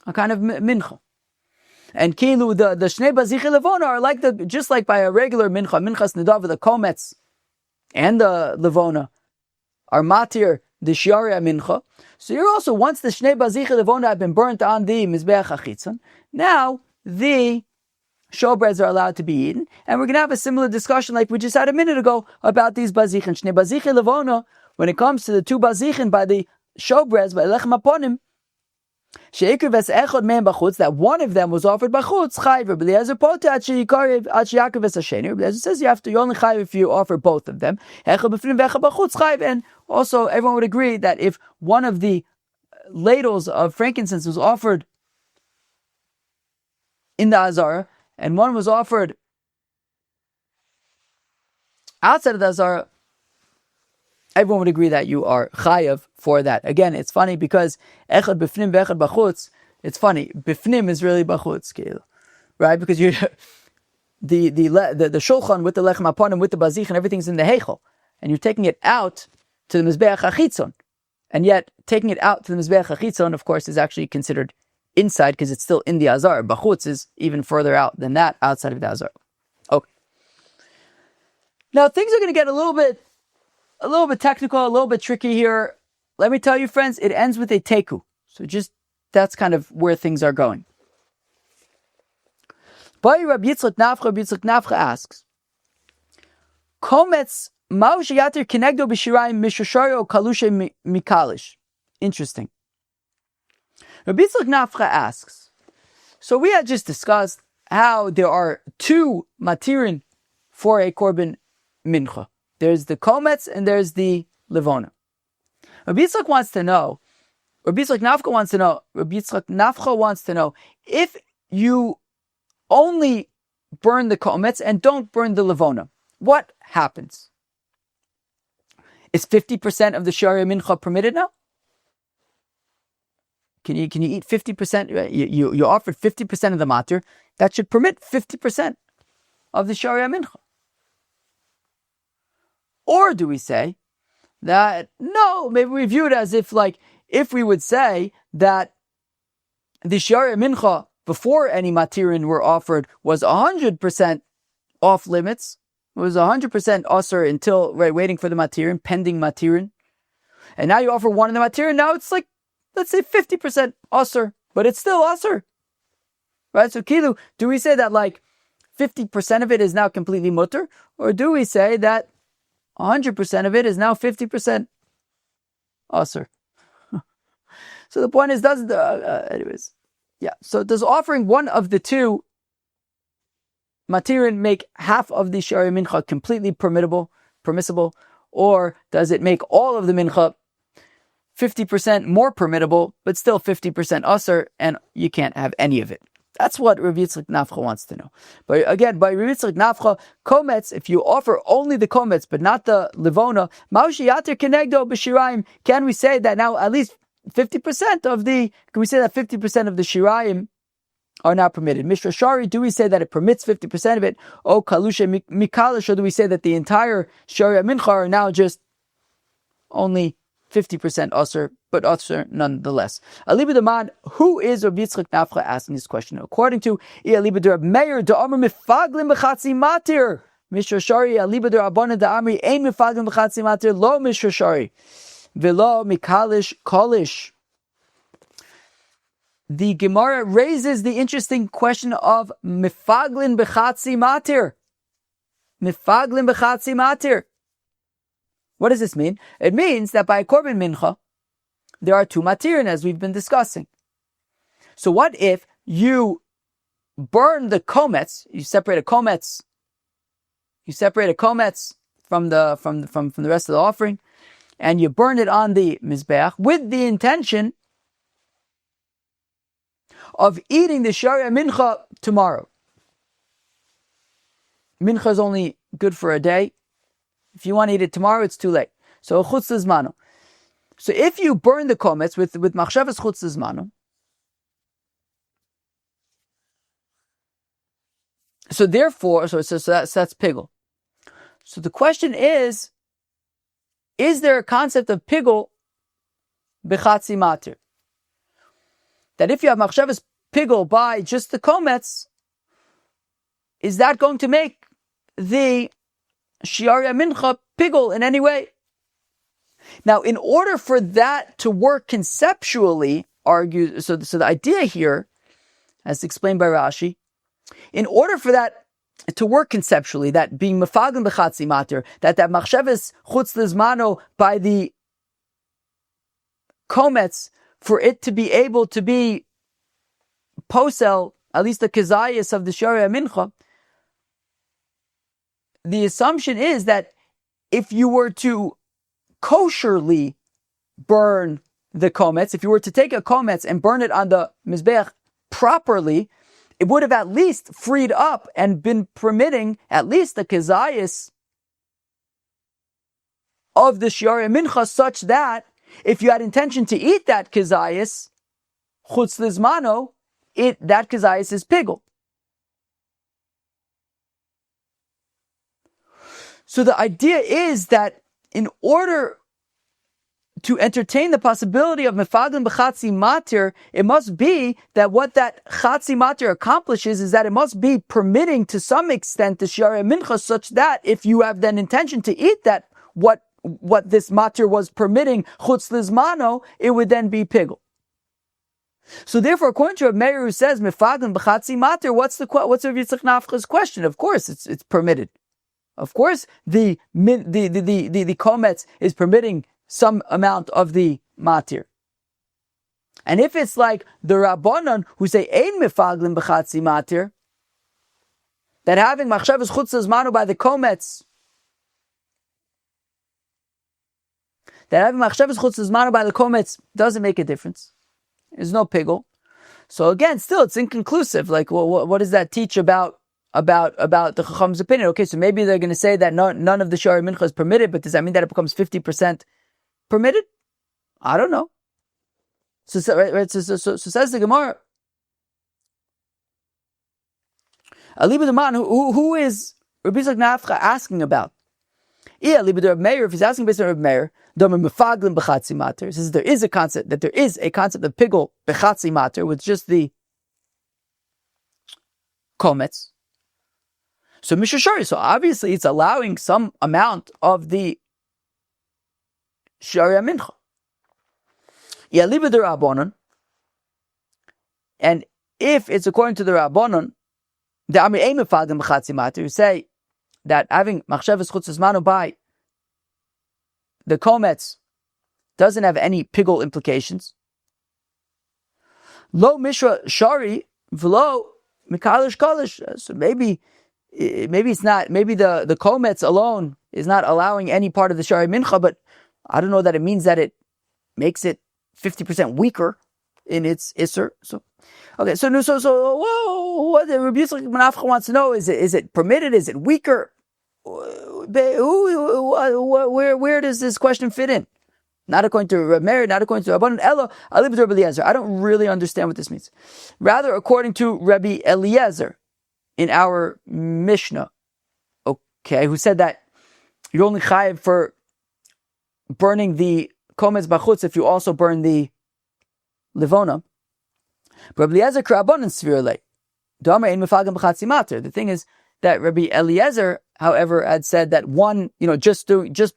a kind of mincha. And kilu the shnei baziche levona are like just like by a regular mincha, minchas nadav, the komets and the levona are matir the shiaria mincha. So you're also, once the shnei baziche levona have been burnt on the mizbeach hachitzon, now the showbreads are allowed to be eaten, and we're going to have a similar discussion like we just had a minute ago about these bazichin. Shnei baziche levona, when it comes to the 2 bazichin by the showbreads, by lechem haponim, sheikir ves echad mehem bachutz, that one of them was offered bachutz, chayver, b'liazer pota at sheyikarev at sheyakir ves hashener. B'liazer says you only chayv if you offer both of them. Echad b'fnim v'echad bachutz chayv, and also everyone would agree that if one of the ladles of frankincense was offered in the azara, and one was offered outside of the azara, everyone would agree that you are chayav for that. Again, it's funny because echad b'fnim v'echad bachutz. It's funny. B'fnim is really bachutz, right? Because you the shulchan with the lechem haponim, with the bazich, and everything's in the heichel, and you're taking it out to the mizbeach hachitzon, and yet taking it out to the mizbeach hachitzon, of course, is actually considered inside because it's still in the azar. Bachutz is even further out than that, outside of the azar. Okay. Now things are going to get a little bit technical, a little bit tricky here. Let me tell you, friends, it ends with a teku. So just that's kind of where things are going. Rabbi Yitzchak Nafcha asks, Kometz ma'u sheyatir kenegdo b'shirayim mishoshario kalushe mikalish. Interesting. Rabbi Yitzchak Nafcha asks, so we had just discussed how there are 2 matirin for a korban mincha. There's the kometz and there's the levona. Rabbi Yitzchak Nafcha wants to know if you only burn the kometz and don't burn the levona, what happens? Is 50% of the sharia mincha permitted now? Can you eat 50%? You offered 50% of the matir. That should permit 50% of the sharia mincha. Or do we say that, no, maybe we view it as if we would say that the sharia mincha before any matirin were offered was 100% off limits. It was 100% usher until, waiting for the matirin, pending matirin. And now you offer one in the matirin, now it's like, let's say 50% usher, but it's still usher. Right? So kilu, do we say that 50% of it is now completely mutter? Or do we say that 100% of it is now 50% usher? So the point is, anyways. Yeah, so does offering one of the 2 matirin make half of the sharia mincha completely permissible, or does it make all of the mincha 50% more permissible, but still 50% usher, and you can't have any of it? That's what Rabbi Yitzchak Nafcha wants to know. But again, by Rabbi Yitzchak Nafcha, kometz, if you offer only the kometz, but not the levona, ma'u sheyatir kenegdo b'shirayim, can we say that now at least 50% of the, can we say that 50% of the shirayim are not permitted? Mishra Shari, do we say that it permits 50% of it? O Kalusha Mikalish, or do we say that the entire Sharia Mincha are now just only 50% usher, but usher nonetheless? Aliba Daman, who is Rabbi Yitzchak Nafcha asking this question? According to Aliba Derab Meir, Da'amr Mifaglim B'chatzi Matir. Mishra Shari, Aliba Derabana Da'amri, Ein Mifaglim B'chatzi Matir, Lo Mishra Shari. Velo Mikalish Kolish. The Gemara raises the interesting question of Mifaglin B'chatzi Matir. Mifaglin B'chatzi Matir. What does this mean? It means that by a korban mincha, there are two matirin, as we've been discussing. So what if you burn the komets, you separate a komets from the rest of the offering, and you burn it on the mizbeach with the intention of eating the sharia mincha tomorrow. Mincha is only good for a day. If you want to eat it tomorrow, it's too late. So chutz lizmano. So if you burn the komets with machshavas chutz lizmano, so therefore, so that's pigul. So the question is there a concept of pigul b'chatzi matir? That if you have machshavas pigul by just the komets, is that going to make the shiaria mincha pigul in any way? Now, in order for that to work conceptually, so the idea here, as explained by Rashi, in order for that to work conceptually, that being mefagim b'chatzi matir, that machshavas chutz lizmano by the komets, for it to be able to be posel, at least the kezayis of the sharia mincha, the assumption is that if you were to kosherly burn the komets, if you were to take a komets and burn it on the mizbeach properly, it would have at least freed up and been permitting at least the kezayis of the sharia mincha, such that if you had intention to eat that kezayis, chutz lizmano, that kezayis is pigul. So the idea is that in order to entertain the possibility of mefaglim b'chatzi matir, it must be that what that chatzi matir accomplishes is that it must be permitting to some extent the sharia mincha, such that if you have then intention to eat that, what this matir was permitting, chutz lizmano, it would then be pigul. So therefore, according to Reb Meir, who says mefaglim b'chatzi matir, what's Rav Yitzchak Nafcha's question? Of course, it's permitted. Of course, the komets is permitting some amount of the matir. And if it's like the Rabbanon who say ein mefaglim b'chatzi matir, that having machshavas chutz lizmano by the komets, doesn't make a difference. There's no pigul. So again, still it's inconclusive. Like, what does that teach about the Chacham's opinion? Okay, so maybe they're going to say that none of the Shari Mincha is permitted, but does that mean that it becomes 50% permitted? I don't know. So says the Gemara, Aliba the man who is Rabbi Yitzchak Nafcha asking about? If he's asking based on Reb Meir, he says there is a concept of pigul b'chatzi matir with just the komets. So Mishra Shari, so obviously it's allowing some amount of the sharia mincha. And if it's according to the Rabbanon, the Amri Ein Mefaglim b'chatzi matir, who say that having machshavas chutz lizmano by the komets doesn't have any pigul implications. Lo Mishra Shari v'lo mikalish kalish. So maybe it's not. Maybe the komets alone is not allowing any part of the shari mincha, but I don't know that it means that it makes it 50% weaker in its isser. So okay, so what the Rabbi Yitzchak Nafcha wants to know is it permitted? Is it weaker? Where does this question fit in? not according to Reb Meir, not according to Rabbanan, Elo, Alib Rabbi Eliezer. I don't really understand what this means. Rather, according to Rabbi Eliezer in our Mishnah, okay, who said that you're only chayiv for burning the komets bachutz if you also burn the levona. Rabbi Eliezer k'Rabbanan svirle. The thing is that Rabbi Eliezer, however, had said that one, just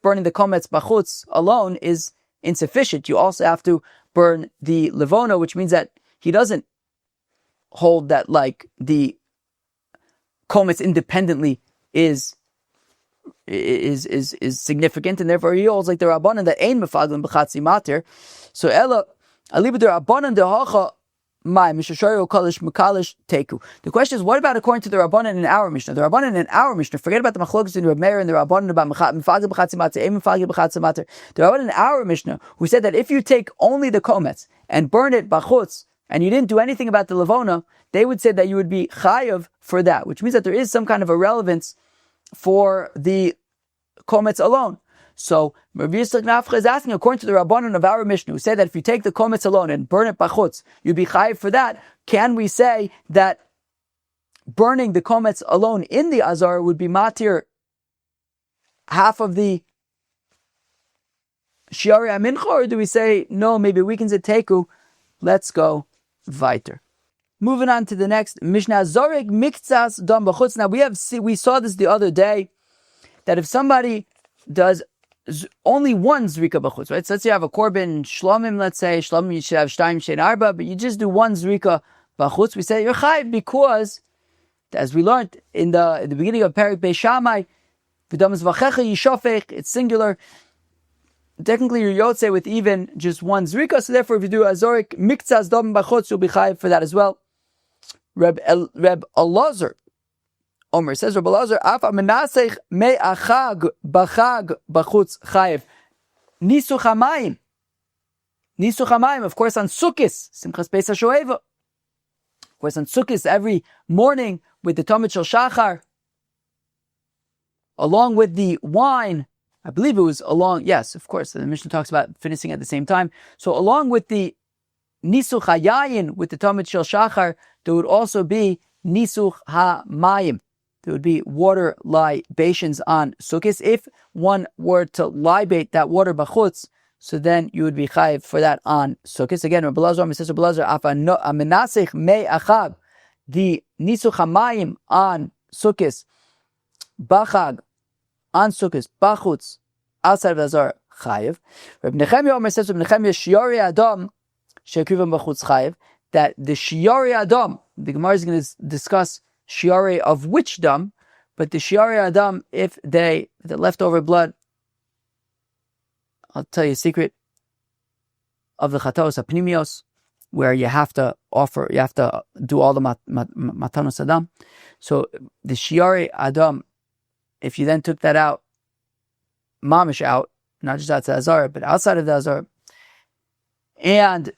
burning the komets bachutz alone is insufficient. You also have to burn the levona, which means that he doesn't hold that like the komets independently is significant, and therefore he holds like the Rabbanan that ain mefaglim b'chatzi mater. So ella aliba the Rabbanan dehacha my mishashari okalish mekalish teku. The question is, what about according to the Rabbanan in our Mishnah? The Rabbanan in our Mishnah, forget about the machlokes in Reb Meir and the Rabbanan about mefaglim b'chatzi mater, ain mefaglim b'chatzi mater. The Rabbanan in our Mishnah, who said that if you take only the komets and burn it bachutz, and you didn't do anything about the levona, they would say that you would be chayav for that, which means that there is some kind of a relevance for the komets alone. So Rabbi Yitzchak Nafcha is asking, according to the Rabbanan of our Mishnah, who said that if you take the komets alone and burn it bachutz, you'd be chayiv for that. Can we say that burning the komets alone in the azar would be matir half of the shiari mincha, or do we say no? Maybe weakens it teku. Let's go weiter. Moving on to the next Mishnah, Zorek Miktsas Dam Bachutz. Now we saw this the other day, that if somebody does only one zrika bachutz, right? So let's say you have a korban shlomim, let's say shlomim you should have shtayim shein arba, but you just do one zrika bachutz. We say you're chayiv because, as we learned in the beginning of Perik Beis Shammai, v'dam zvachecha yishofech, it's singular. Technically, you're yotze with even just one zrika, so therefore, if you do a zorik miktsas dam bachutz, you'll be chayiv for that as well. Reb Elazar Omer says, Reb Elazar, af amenasech me'achag bachag bachutz chayiv. Nisuch hamayim. Nisuch hamayim, of course, on Sukkis, Simchas Pesach Shoeva. Of course, on Sukkis, every morning with the Talmud Shel Shachar, along with the wine, I believe it was yes, of course, the Mishnah talks about finishing at the same time. So along with the Nisuch hayayin, with the Talmud Shel Shachar, there would also be Nisuch hamayim. There would be water libations on Sukkot. If one were to libate that water bachutz, so then you would be chayiv for that on Sukkot. Again, Rabbi Elazar, Mr. Rabbi Elazar, amenasich me'achag, the Nisuch hamayim on Sukkot, bachag, on Sukkot, bachutz, outside of the Azar, chayiv. Rabbi Nechemia Omer says, Rabbi Nechemia, shiori adam, shekrivam bachutz chayiv, that the shiori adam, the Gemara is going to discuss shiori of which dam, but the shiori adam, if the leftover blood, I'll tell you a secret, of the chatos apnimios, where you have to do all the matanos adam. So the shiori adam, if you then took that out, mamish out, not just outside the Azar, but outside of the Azar, and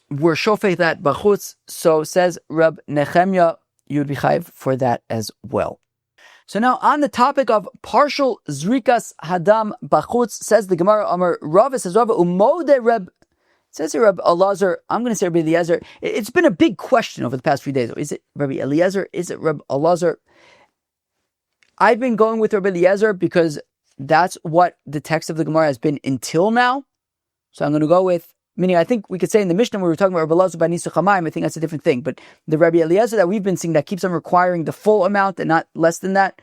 we're shofei that bachutz, so says Reb Nechemia, you would be chayiv for that as well. So now on the topic of partial zerikas hadam bachutz, says the Gemara, Amar Rav, says Rav, umode Reb, says here Reb Elazar, I'm going to say Rabbi Eliezer. It's been a big question over the past few days. Is it Rabbi Eliezer? Is it Reb Elazar? I've been going with Rabbi Eliezer because that's what the text of the Gemara has been until now. So I'm going to go with, meaning I think we could say in the Mishnah where we were talking about Rabbi Elazar by Nisuch hamayim, I think that's a different thing. But the Rabbi Eliezer that we've been seeing that keeps on requiring the full amount and not less than that,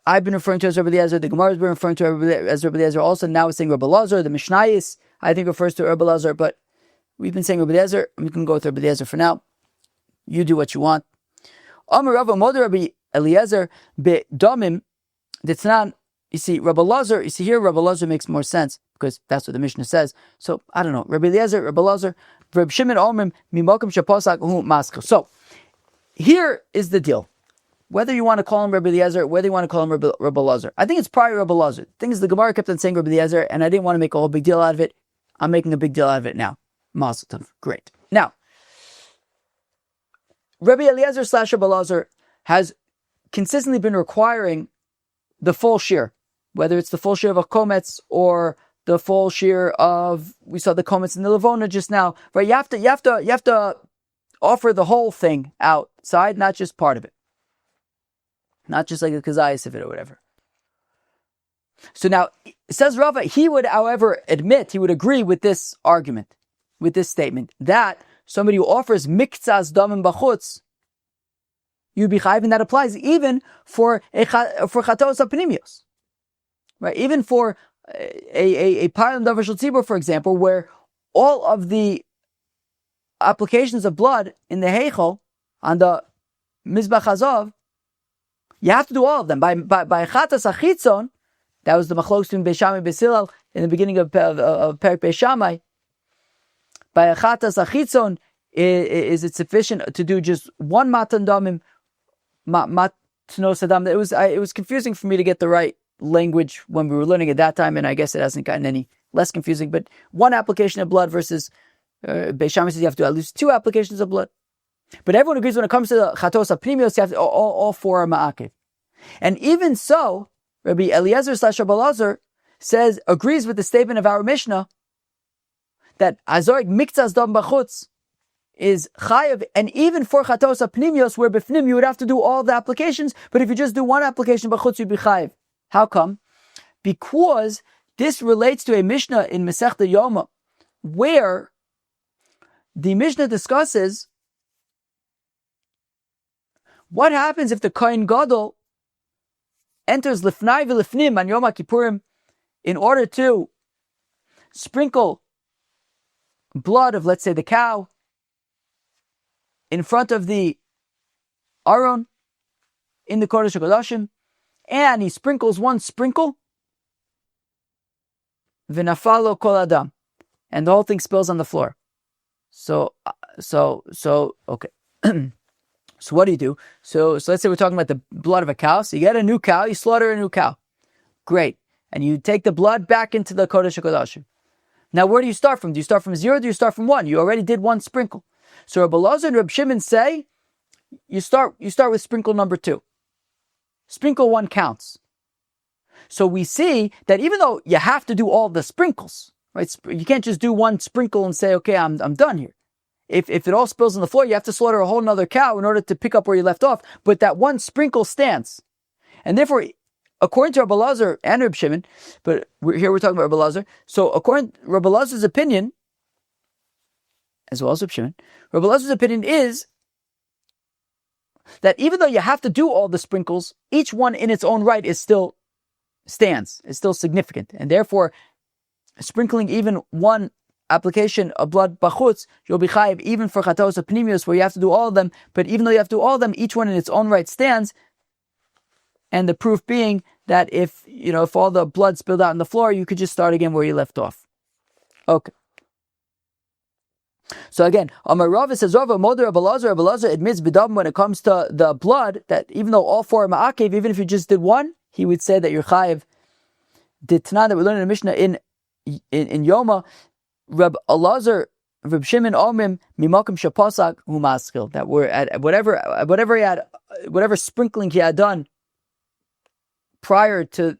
I've been referring to as Rabbi Eliezer. The Gemara has been referring to as Rabbi Eliezer also. Now it's saying Rabbi Elazar. The mishnah I think refers to Rabbi Elazar, but we've been saying Rabbi Eliezer. We can go with Rabbi Eliezer for now. You do what you want. Amar Rav Moder Rabbi Eliezer be damim ditnan. You see, Rabbi Elazar, Rabbi Elazar makes more sense because that's what the Mishnah says. So, I don't know. Rabbi Eliezer, Rabbi Elazar, Rabbi Shimon Omrim, Mimokim Shaposak Hu Maskil. So, here is the deal. Whether you want to call him Rabbi Eliezer, whether you want to call him Rabbi Elazar. I think it's probably Rabbi Elazar. The thing is, the Gemara kept on saying Rabbi Eliezer, and I didn't want to make a whole big deal out of it. I'm making a big deal out of it now. Mazel tov. Great. Now, Rabbi Eliezer / Rabbi Elazar has consistently been requiring the full share, whether it's the full share of a komets or the full shear of, we saw the comments in the Levona just now, right? You have to offer the whole thing outside, not just part of it. Not just like a kazayas of it or whatever. So now, says Rava, he would, however, he would agree with this argument, with this statement, that somebody who offers miktzas damim bachutz, you'd be chayiv, and that applies even for chatos apnimios, right? Even for a param davar shel tzibur, for example, where all of the applications of blood in the heichal on the mizbach hazav, you have to do all of them. By chatas achitzon, that was the machlokes between Beis Shammai and Beis Hillel in the beginning of Perek Beis Shammai. By chatas achitzon, is it sufficient to do just one matan damim, matnos hadam? It was confusing for me to get the right language when we were learning at that time, and I guess it hasn't gotten any less confusing. But one application of blood versus Beis Shammai says you have to do at least 2 applications of blood. But everyone agrees when it comes to the chatos apnimios, you have to, all 4 are ma'akev. And even so, Rabbi Eliezer / Rabbi Elazar agrees with the statement of our Mishnah that azorik miktzas dam bachutz is chayav, and even for chatos apnimios, where befnim you would have to do all the applications, but if you just do one application bachutz, you'd be chayav. How come? Because this relates to a Mishnah in Masechta Yoma, where the Mishnah discusses what happens if the Kohen Gadol enters lifnai v'lifnim on Yom Kippurim in order to sprinkle blood of, let's say, the cow in front of the Aron in the Kodesh HaKodashim, and he sprinkles one sprinkle, v'nafalo kol adam, and the whole thing spills on the floor. So okay. So what do you do? So let's say we're talking about the blood of a cow. So you get a new cow, you slaughter a new cow. Great. And you take the blood back into the Kodesh HaKodashim. Now where do you start from? Do you start from 0 or do you start from 1? You already did one sprinkle. So Rabbi Elazar and Rabbi Shimon say, you start with sprinkle number 2. Sprinkle 1 counts. So we see that even though you have to do all the sprinkles, right? You can't just do one sprinkle and say, okay, I'm done here. If it all spills on the floor, you have to slaughter a whole nother cow in order to pick up where you left off. But that one sprinkle stands. And therefore, according to Rabbi Elazar and Rabbi Shimon, but we're talking about Rabbi Elazar. So according to Rabbi Elazar's opinion, as well as Rabbi Shimon, Rabbi Elazar's opinion is that even though you have to do all the sprinkles, each one in its own right is still stands, is still significant. And therefore, sprinkling even one application of blood bachutz, you'll be chayiv even for chatos apnimios, where you have to do all of them. But even though you have to do all of them, each one in its own right stands. And the proof being that if all the blood spilled out on the floor, you could just start again where you left off. Okay. So again, Amar Rava says, Rava Moder Rabbi Elazar admits b'dam when it comes to the blood, that even though all 4 are ma'akev, even if you just did one, he would say that you're chayiv. The Tanah that we learned in the Mishnah in Yoma, Reb Elazar, Reb Shimon Omrim mimakim shapasak hu maskil, that we're at whatever sprinkling he had done prior to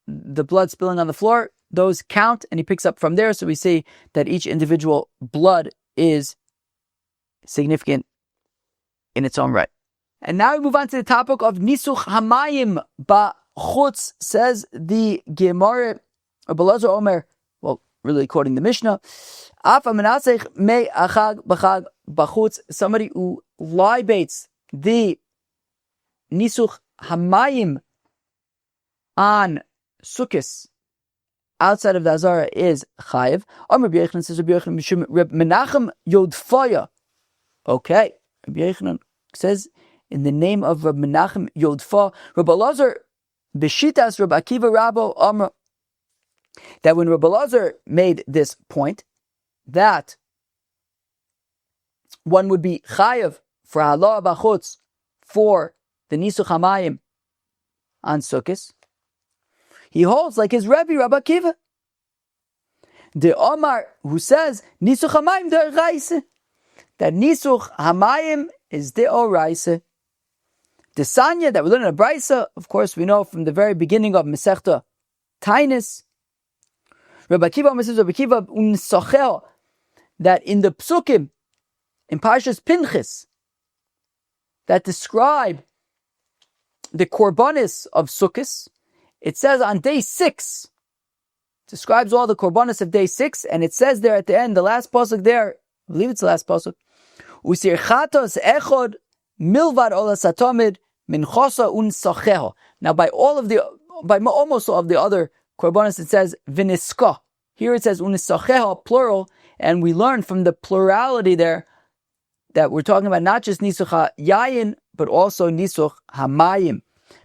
the blood spilling on the floor, those count, and he picks up from there. So we see that each individual blood is significant in its own right. And now we move on to the topic of Nisuch hamayim bachutz. Says the Gemara, Reb Elazar Omer, really quoting the Mishnah, somebody who libates the Nisuch hamayim on Sukkos outside of the Azara is chayiv. Rabbi Yochanan says, Rabbi Menachem Yodfaya. Okay, Rabbi Yochanan says, in the name of Rabbi Menachem Yodfa, Rabbi Elazar Beshitas Rabbi Akiva Rabbo Amr, that when Rabbi Elazar made this point, that one would be chayav for halah bachutz for the Nisuch hamayim on Sukkos, he holds like his Rebbe Rabbi Akiva, the Omar, who says Nisuch hamayim de'oraisa, that Nisuch hamayim is de'oraisa. The Sanya that we learn in the Brisa, of course, we know from the very beginning of Masechta Tainis, Rabbi Akiva says, Rabbi Akiva unisachel, that in the psukim, in Parshas Pinchas, that describe the korbanis of Sukkos, it says on day 6, describes all the korbanis of day 6, and it says there at the end, the last pasuk there, I believe it's the last pasuk, Usir chatos echod milvad olas hatamid minchasa unsacheho. Now by almost all of the other korbanos, it says viniska. Here it says unisacheho, plural, and we learn from the plurality there that we're talking about not just nisuch yayin, but also nisuch hamayim.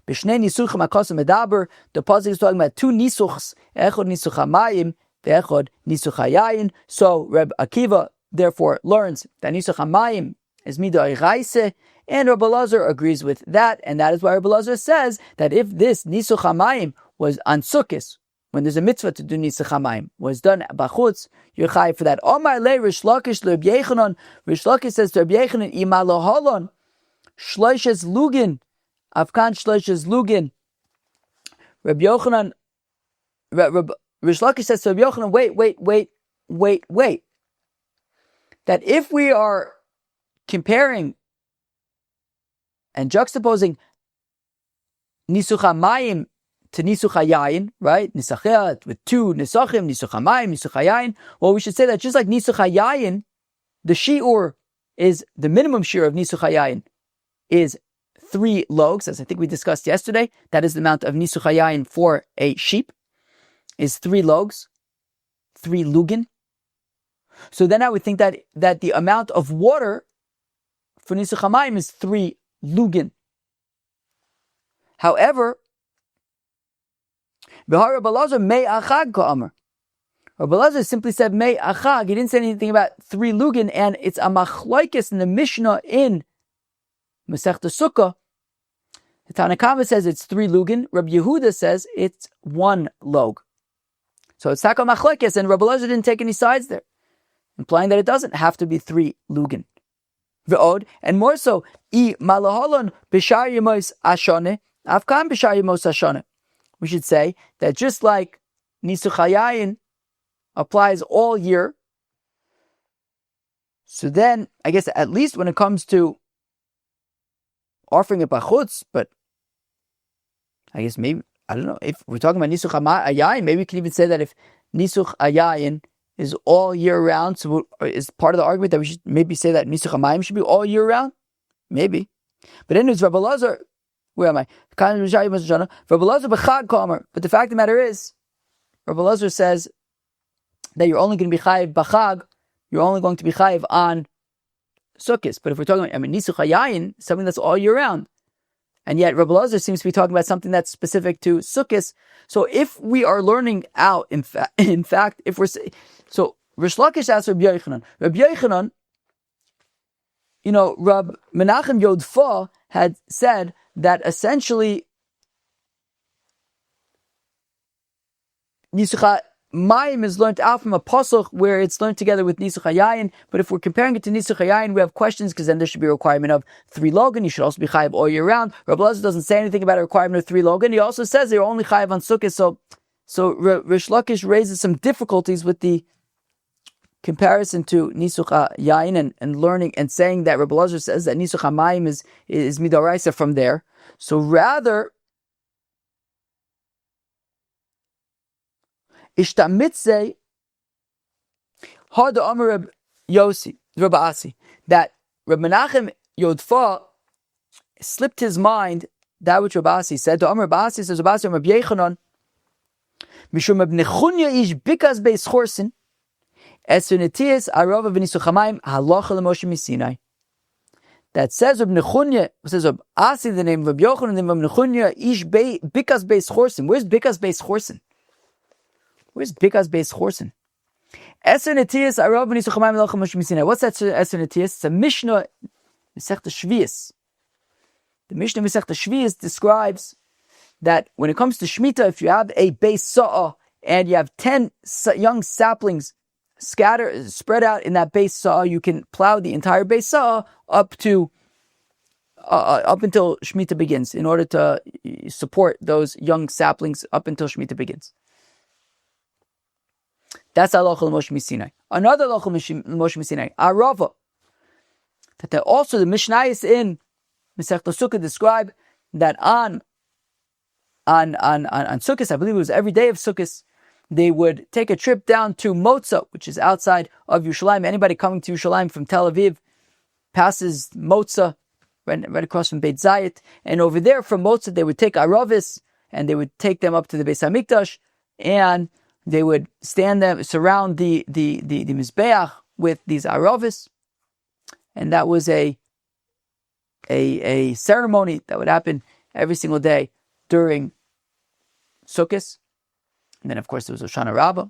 B'shnei nisuchim akasim medaber, the pasuk is talking about two nisuchs, echod nisuch hamayim, ve'echod nisuch hayayin. So Reb Akiva therefore learns that nisuch hamayim is midah iraise, and Rabbi Elazar agrees with that, and that is why Rabbi Elazar says that if this nisuch hamayim was on Sukkos, when there's a mitzvah to do nisuch hamayim, was done bachutz, you're chayiv for that. Omar le Rish Lakish le Reb Yechanan. Rish Lakish says to Reb Yechanan, ima loholon shloishes lugin, afkan shloishes lugin. Reb Yochanan, Rish Lakish says to Reb Yochanan, wait. That if we are comparing and juxtaposing nisuch hamayim to nisuch hayayin, right? Nisachim with two nissachim, nisuch hamayim, nisuch hayayin. Well, we should say that just like nisuch hayayin, the shiur is the minimum shiur of nisuch hayayin is 3 logs, as I think we discussed yesterday. That is the amount of nisuch hayayin for a sheep, is 3 logs, 3 lugin. So then I would think that the amount of water for nisuch hamayim is 3 lugin. However, Rabbi Elazar mei achag ka'amar. Rabbi Elazar simply said mei achag. He didn't say anything about 3 lugin, and it's a machlokes in the mishnah in Masechta Sukkah. The Tanna Kama says it's 3 lugin. Rabbi Yehuda says it's 1 log. So it's taka machlokes, and Rabbi Elazar didn't take any sides there, implying that it doesn't have to be 3 lugin. Ve'od, and more so, I malaholon b'shar yemos ashane, afkan b'shar yemos ashane. We should say that just like nisuch hayayin applies all year, so then I guess at least when it comes to offering a bachutz, but I guess maybe, I don't know, if we're talking about nisuch hayayin, maybe we can even say that if nisuch hayayin is all year round, so is part of the argument that we should maybe say that nisuch hamayim should be all year round? Maybe. But anyways, Rabbi Elazar, where am I? Rabbi Elazar b'chag ka'amar. But the fact of the matter is, Rabbi Elazar says that you're only going to be chayiv b'chag, you're only going to be chayiv on Sukkos. But if we're talking about, nisuch hayayin, something that's all year round, and yet Rabbi Elazar seems to be talking about something that's specific to Sukkos. So if we are learning out, in fact, if we're so Rish Lakish asked Rabbi Yochanan. Rabbi Yochanan, Rab Menachem Yodfa had said that essentially Nisuch hamayim is learned out from a pasuk where it's learned together with Nisuch hayayin. But if we're comparing it to Nisuch hayayin, we have questions because then there should be a requirement of 3 logan. You should also be chayiv all year round. Rabbi Elazar doesn't say anything about a requirement of 3 logan. He also says they're only chayiv on Sukkot. So Rish Lakish raises some difficulties with the comparison to Nisuch hayayin and learning and saying that Rabbi Elazar says that Nisuch hamayim is midoraisa from there. So rather, Ishtamitze had the Amar Reb Yossi, Rabbi Asi, that Reb Menachem Yodfa slipped his mind that which Rabbi Asi said. The Amar Rabbi Asi says, Rabbi Asi Rabbi Yechanan, Mishum Reb Nechunya ish bikas beis chorsin, esunetias arava v'nisuch hamayim halacha l'Moshe misinai. That says Reb Nechunya, says Reb Asi, the name of Reb Yochanan, the name of Nechunya ish bikas beis chorsin. Where's bikas beis chorsin? Where's bikas beis chorsin? Eser netias arav v'nisuch hamayim halacha l'Moshe misinai. What's that eser netias? It's a mishnah, Masechta Shvius. The mishnah Masechta Shvius describes that when it comes to Shemitah, if you have a beis sa'ah and you have 10 young saplings spread out in that beis sa'ah, you can plow the entire beis sa'ah up until Shemitah begins, in order to support those young saplings up until Shemitah begins. That's halacha l'Moshe Sinai. Another halacha l'Moshe Sinai, arava. That also the mishnayos in Masechta Sukkah describe that on Sukkot, I believe it was every day of Sukkot, they would take a trip down to Motza, which is outside of Yerushalayim. Anybody coming to Yerushalayim from Tel Aviv passes Motza, right across from Beit Zayit, and over there from Motza they would take Aravis and they would take them up to the Beis Hamikdash, and they would surround the Mizbeach with these Aravis, and that was a ceremony that would happen every single day during Sukkot. And then, of course, there was Hoshana Rabbah.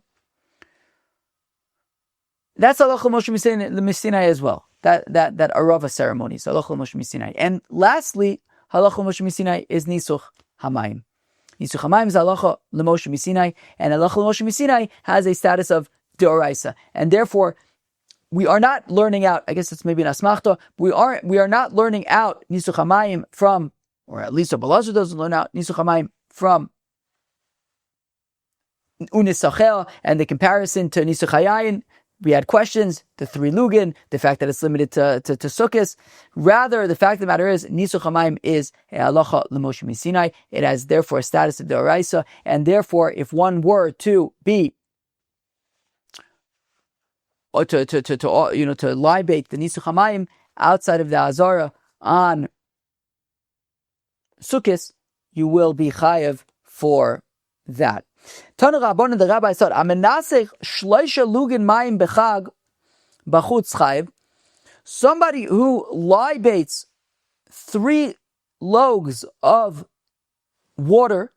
That's halacha Moshe Sinai as well. That Arava ceremony, so halacha Moshe Sinai. And lastly, halacha Moshe Sinai is Nisuch hamayim. Nisuch hamayim is halacha Moshe Sinai, and halacha Moshe Sinai has a status of deoraisa, and therefore we are not learning out. I guess it's maybe an asmachta. We are not learning out Nisuch hamayim from, or at least Rabbi Elazar doesn't learn out Nisuch hamayim from unisachel and the comparison to Nisuch hayayin. We had questions, the 3 lugin, the fact that it's limited to Sukkos. Rather, the fact of the matter is, Nisuch hamayim is a halacha l'Moshe Sinai. It has therefore a status of deoraisa, and therefore, if one were to be, or to libate the Nisuch hamayim outside of the Azara on Sukkos, you will be chayav for that. Tanu Rabbanan, the rabbi said, "Amenasech shleisha lugin mayim bechag bachutz chayiv." Somebody who libates 3 logs of water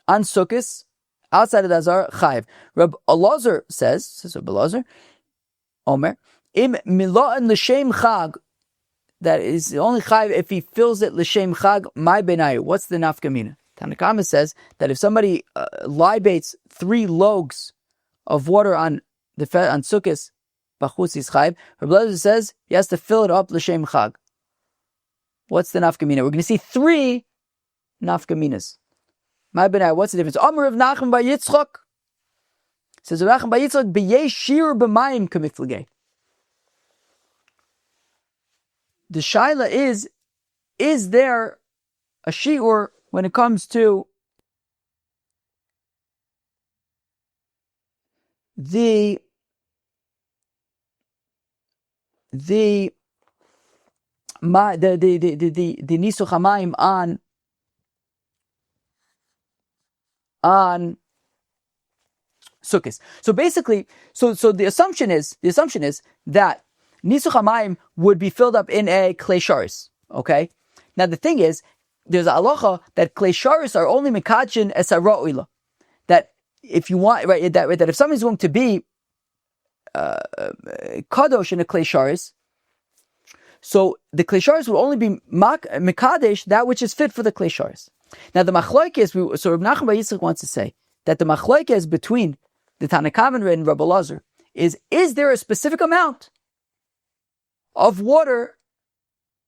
on Sukkos outside of the Azar chayiv. Rabbi Elazar says Rabbi Elazar, Omer, im mila'an l'shem chag. That is only chayiv if he fills it l'shem chag. My benayu. What's the nafkamina? Tanakama says that if somebody libates 3 logs of water on Sukkos, bachutz is chayiv. Rabbi Elazar says he has to fill it up l'shem chag. What's the nafkamina? We're going to see 3 nafkaminas. My benai, what's the difference? Amar of Nachman by Yitzchak says Nachman by Yitzchak b'yei shir b'mayim kamifligei. The shaila is there a shiur when it comes to the Nisuch hamayim on Sukkos. So basically, so the assumption is that Nisuch hamayim would be filled up in a klei sharis. Okay. Now the thing is, there's a halacha that klei sharis are only mikachin es ha'ra'ila. That if you want, right, that if somebody's going to be kadosh in a klei sharis, so the klei sharis will only be mikadesh that which is fit for the klei sharis. Now the machlokes, so Rabbi Nachman bar Yitzchak wants to say that the machlokes between the Tanakh and Rabbi Elazar is there a specific amount of water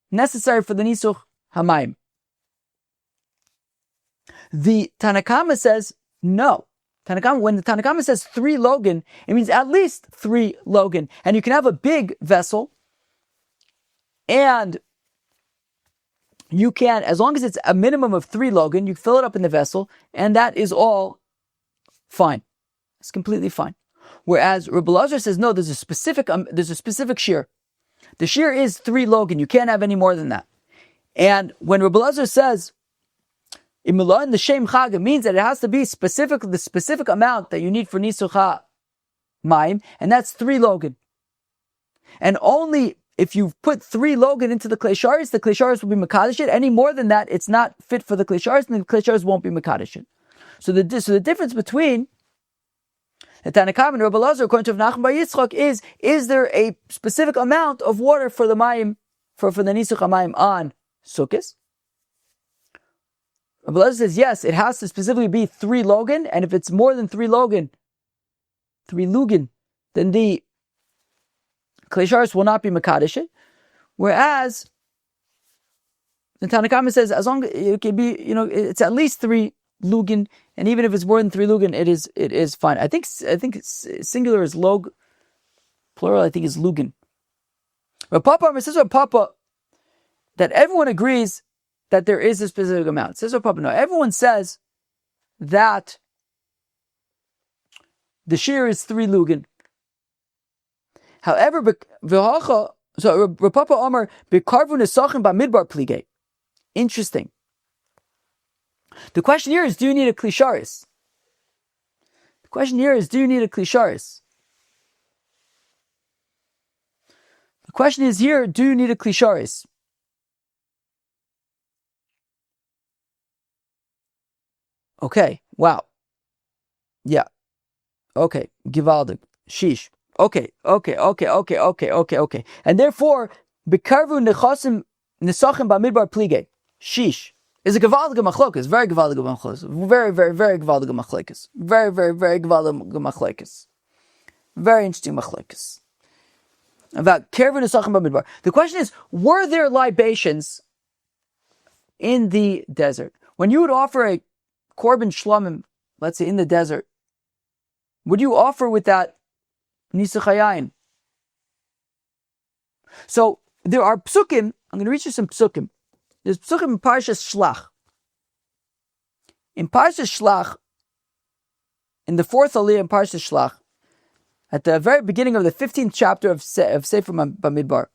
necessary for the Nisuch hamayim? The Tanakh says no. When the Tanakh says 3 logan, it means at least 3 logan, and you can have a big vessel, and you can, as long as it's a minimum of 3 logan, you fill it up in the vessel, and that is all fine. It's completely fine. Whereas Rabbi Elazar says no. There's a specific shear. The shear is 3 logan. You can't have any more than that. And when Rabbi Elazar says in the shem chag, it means that it has to be the specific amount that you need for Nisuch hamayim, and that's 3 logan. And only if you put 3 logan into the klei sharis will be mekadesh it. Any more than that, it's not fit for the klei sharis, and the klei sharis won't be mekadesh it. So the difference between the Tanakh and Rabbi Elazar, according to Nachman bar Yitzchak, is there a specific amount of water for the mayim, for the Nisuch hamayim on Sukkos? Rabbi Elazar says yes, it has to specifically be 3 logan, and if it's more than 3 lugan, then the klei sharis will not be mekadesh it. Whereas the Tanakh says as long as it can be, it's at least 3 lugan, And even if it's more than 3 lugin, it is fine. I think singular is log, plural I think is lugin. But Papa says Papa that everyone agrees that there is a specific amount. Says Papa, no, everyone says that the shear is 3 lugin. However, so Papa Omer bekarvu nissachim b'midbar plige. Interesting. The question here is, do you need a klisharis? The question here is, do you need a klisharis? The question is here, do you need a klisharis? Okay, wow. Yeah. Okay, givaldig. Sheesh. Okay. And therefore, bekarvu nissachim b'midbar plige. Sheesh. Is a gewaltige machlokas, very gewaltige machlokas, very gewaltige machlokas, very gewaltige machlokas, very interesting machlokas. About kervin nissachim b'midbar. The question is, were there libations in the desert? When you would offer a korban shlomim, let's say in the desert, would you offer with that nissachim? So there are psukim. I'm going to read you some psukim. There's psukim in Parshas Shlach. In Parshas Shlach, in the 4th aliyah in Parshas Shlach, at the very beginning of the 15th chapter of Sefer Bamidbar,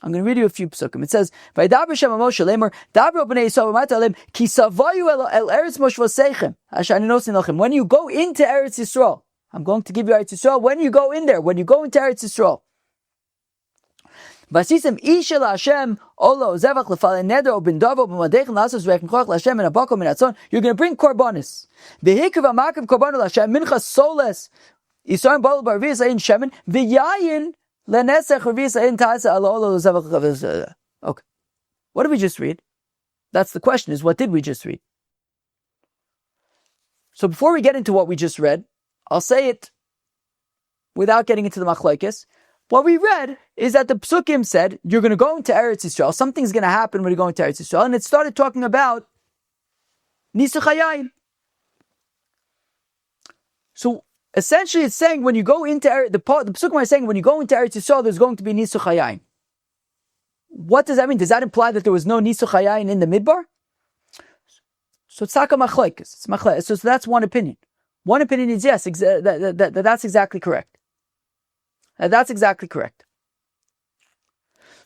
I'm going to read you a few psukim. It says, "Vaydaber Shem Moshe Lemor, Dabro b'nei Yisrael v'mata alem, ki savayu el Eretz Moshe v'seichem, asher ani nosin lachem." When you go into Eretz Yisrael, I'm going to give you Eretz Yisrael. When you go in there, when you go into Eretz Yisrael, Vasisem ishel Hashem olo zevach lefalen neder o bin davo b'madeichen lasos v'echen koach l'Hashem and abako min atzon. You're going to bring korbanis. V'hikuv amakiv korbanu l'Hashem mincha soles Yisrael Babble b'arvius ayin shemen v'yayin lenesech arvius ayin ta'asa ala olo zevach. Okay, what did we just read? That's the question: is what did we just read? So before we get into what we just read, I'll say it without getting into the machlokes. What we read is that the psukim said, you're going to go into Eretz Yisrael, something's going to happen when you go into Eretz Yisrael, and it started talking about nissachim. So essentially it's saying when you go into the psukim are saying when you go into Eretz Yisrael, there's going to be nissachim. What does that mean? Does that imply that there was no nissachim in the midbar? So it's taka machlokes. So that's one opinion. One opinion is yes, that's exactly correct. That's exactly correct.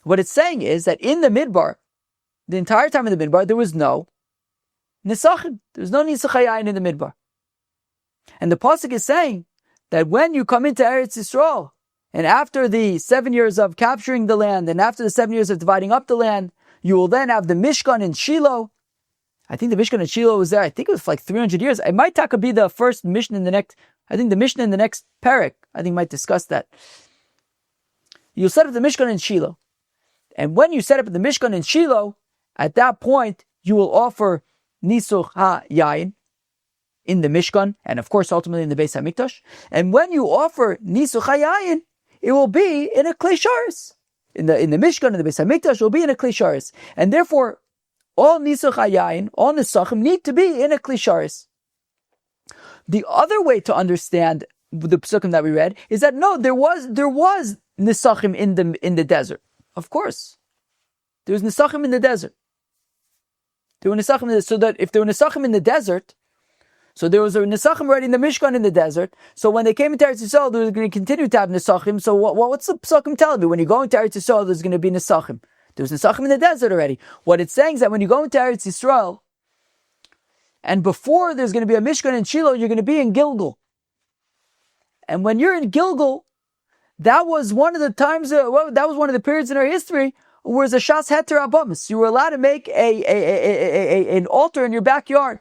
What it's saying is that in the midbar, the entire time in the midbar, there was no nissachim. There was no nissachim in the midbar. And the pasuk is saying that when you come into Eretz Yisrael, and after the 7 years of capturing the land, and after the 7 years of dividing up the land, you will then have the Mishkan in Shiloh. I think the Mishkan in Shiloh was there. I think it was for like 300 years. It might be the first Mishnah in the next. I think the Mishnah in the next parak, I think might discuss that. You'll set up the Mishkan in Shiloh. And when you set up the Mishkan in Shiloh, at that point, you will offer Nisuch ha-yayin in the Mishkan, and of course, ultimately in the Beis HaMikdash. And when you offer Nisuch ha-yayin, it will be in a Klei In the Mishkan, in the Beis HaMikdash, it will be in a Klei. And therefore, all Nisuch ha-yayin, all nissachim need to be in a Klei. The other way to understand the psukim that we read is that no, there was nissachim in the desert. Of course, there was nissachim in the desert. There were nissachim so that if there were nissachim in the desert, so there was a nissachim already in the Mishkan in the desert. So when they came into Eretz Yisrael, they were going to continue to have nissachim. So what's the psukim telling me? When you go into Eretz Yisrael, there's going to be nissachim. There was nissachim in the desert already. What it's saying is that when you go into Eretz Yisrael, and before there's going to be a Mishkan in Shiloh, you're going to be in Gilgal. And when you're in Gilgal, that was one of the times, that was one of the periods in our history where there's a shas heter abamis. You were allowed to make an altar in your backyard.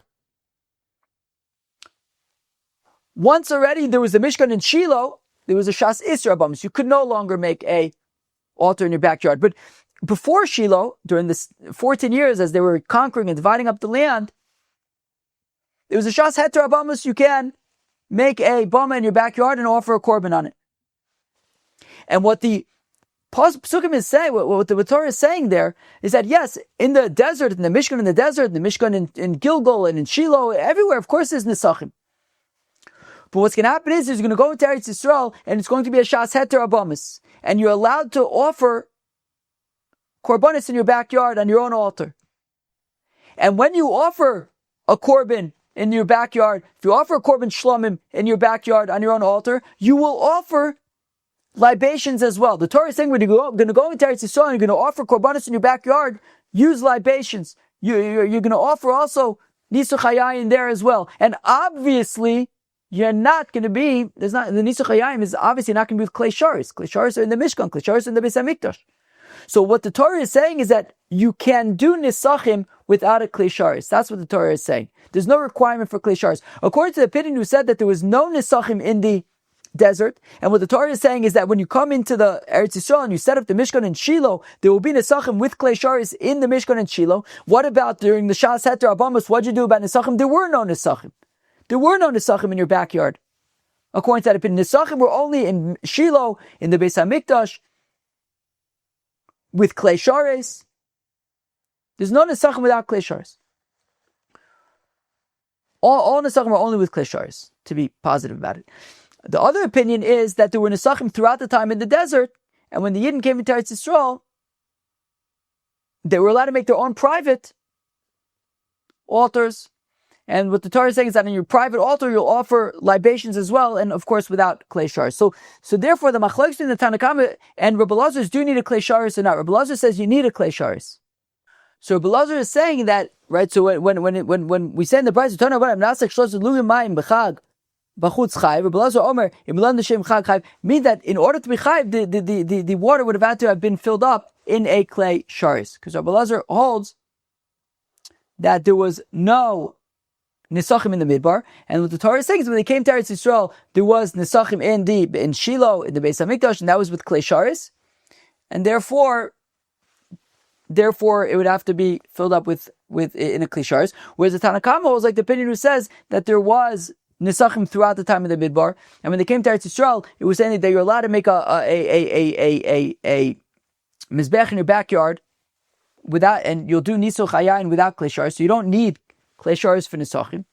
Once already there was a Mishkan in Shiloh, there was a shas isra abamis. You could no longer make a altar in your backyard. But before Shiloh, during this 14 years as they were conquering and dividing up the land, there was a shas heter abamis. You can make a bama in your backyard and offer a korban on it. And what the Psukim is saying, what the Torah is saying there is that yes, in the desert, in the Mishkan in Gilgal and in Shiloh, everywhere, of course, there's nissachim. But what's going to happen is you're going to go into Eretz Yisrael, and it's going to be a shas heter abamis, and you're allowed to offer korbanos in your backyard on your own altar. And when you offer a korban in your backyard, if you offer a korban shlomim in your backyard on your own altar, you will offer libations as well. The Torah is saying when you're going to go into Eretz Yisrael and you're going to offer korbanos in your backyard, use libations. You're going to offer also nissachim there as well. And obviously, you're not going to be, the nissachim is obviously not going to be with klei sharis. Klei sharis are in the Mishkan, klei sharis are in the Beis HaMikdash. So what the Torah is saying is that you can do nissachim without a klei sharis. That's what the Torah is saying. There's no requirement for klei sharis. According to the opinion who said that there was no nissachim in the desert, and what the Torah is saying is that when you come into the Eretz Yisrael and you set up the Mishkan in Shiloh, there will be nissachim with klei sharis in the Mishkan in Shiloh. What about during the Shas Heter Abamas? What did you do about nissachim? There were no nissachim. There were no nissachim in your backyard. According to that opinion, nissachim were only in Shiloh, in the Beis HaMikdash, with klei sharis. There's no nissachim without klei sharis. All nissachim are only with klei sharis, to be positive about it. The other opinion is that there were nissachim throughout the time in the desert, and when the Yidden came into Eretz Yisrael, they were allowed to make their own private altars. And what the Torah is saying is that in your private altar, you'll offer libations as well, and of course without klei sharis. So therefore, the machlokes in the Tanna Kama and Rabbi Elazar do need a klei sharis or not. Rabbi Elazar says you need a klei sharis. So Rabbi Elazar is saying that, right? So when we say in the Brayz, Torah, nissach shlosh lugim mayim b'chag bachutz chayv, Rabbi Elazar Omer imilan l'shem chag chayv, mean that in order to be chayv, the water would have had to have been filled up in a klei sharis, because Rabbi Elazar holds that there was no nissachim in the midbar, and what the Torah is saying is when they came to Eretz Yisrael, there was nissachim in Shiloh, in the Beis HaMikdash, and that was with klei sharis, and therefore it would have to be filled up with in a klei sharis. Whereas the Tanna Kama was like the opinion who says that there was nissachim throughout the time of the midbar, and when they came to Eretz Yisrael, it was saying that you're allowed to make a mizbech in your backyard without, and you'll do nisuch hayayin without klei sharis, so you don't need klei sharis for nissachim.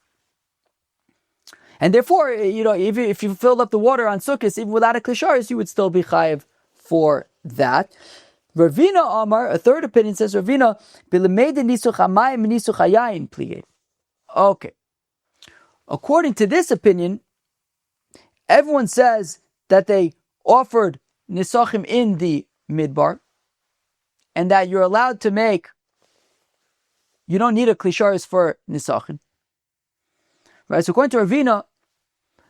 And therefore, if you filled up the water on Sukkot, even without a klei sharis, you would still be chayiv for that. Ravina Amar, a third opinion, says Ravina, Bilameda nisuch hamayim nisuch hayayin pligay. Okay. According to this opinion, everyone says that they offered nissachim in the midbar, and that you're allowed to make, you don't need a klei sharis for nissachim. Right? So according to Ravina,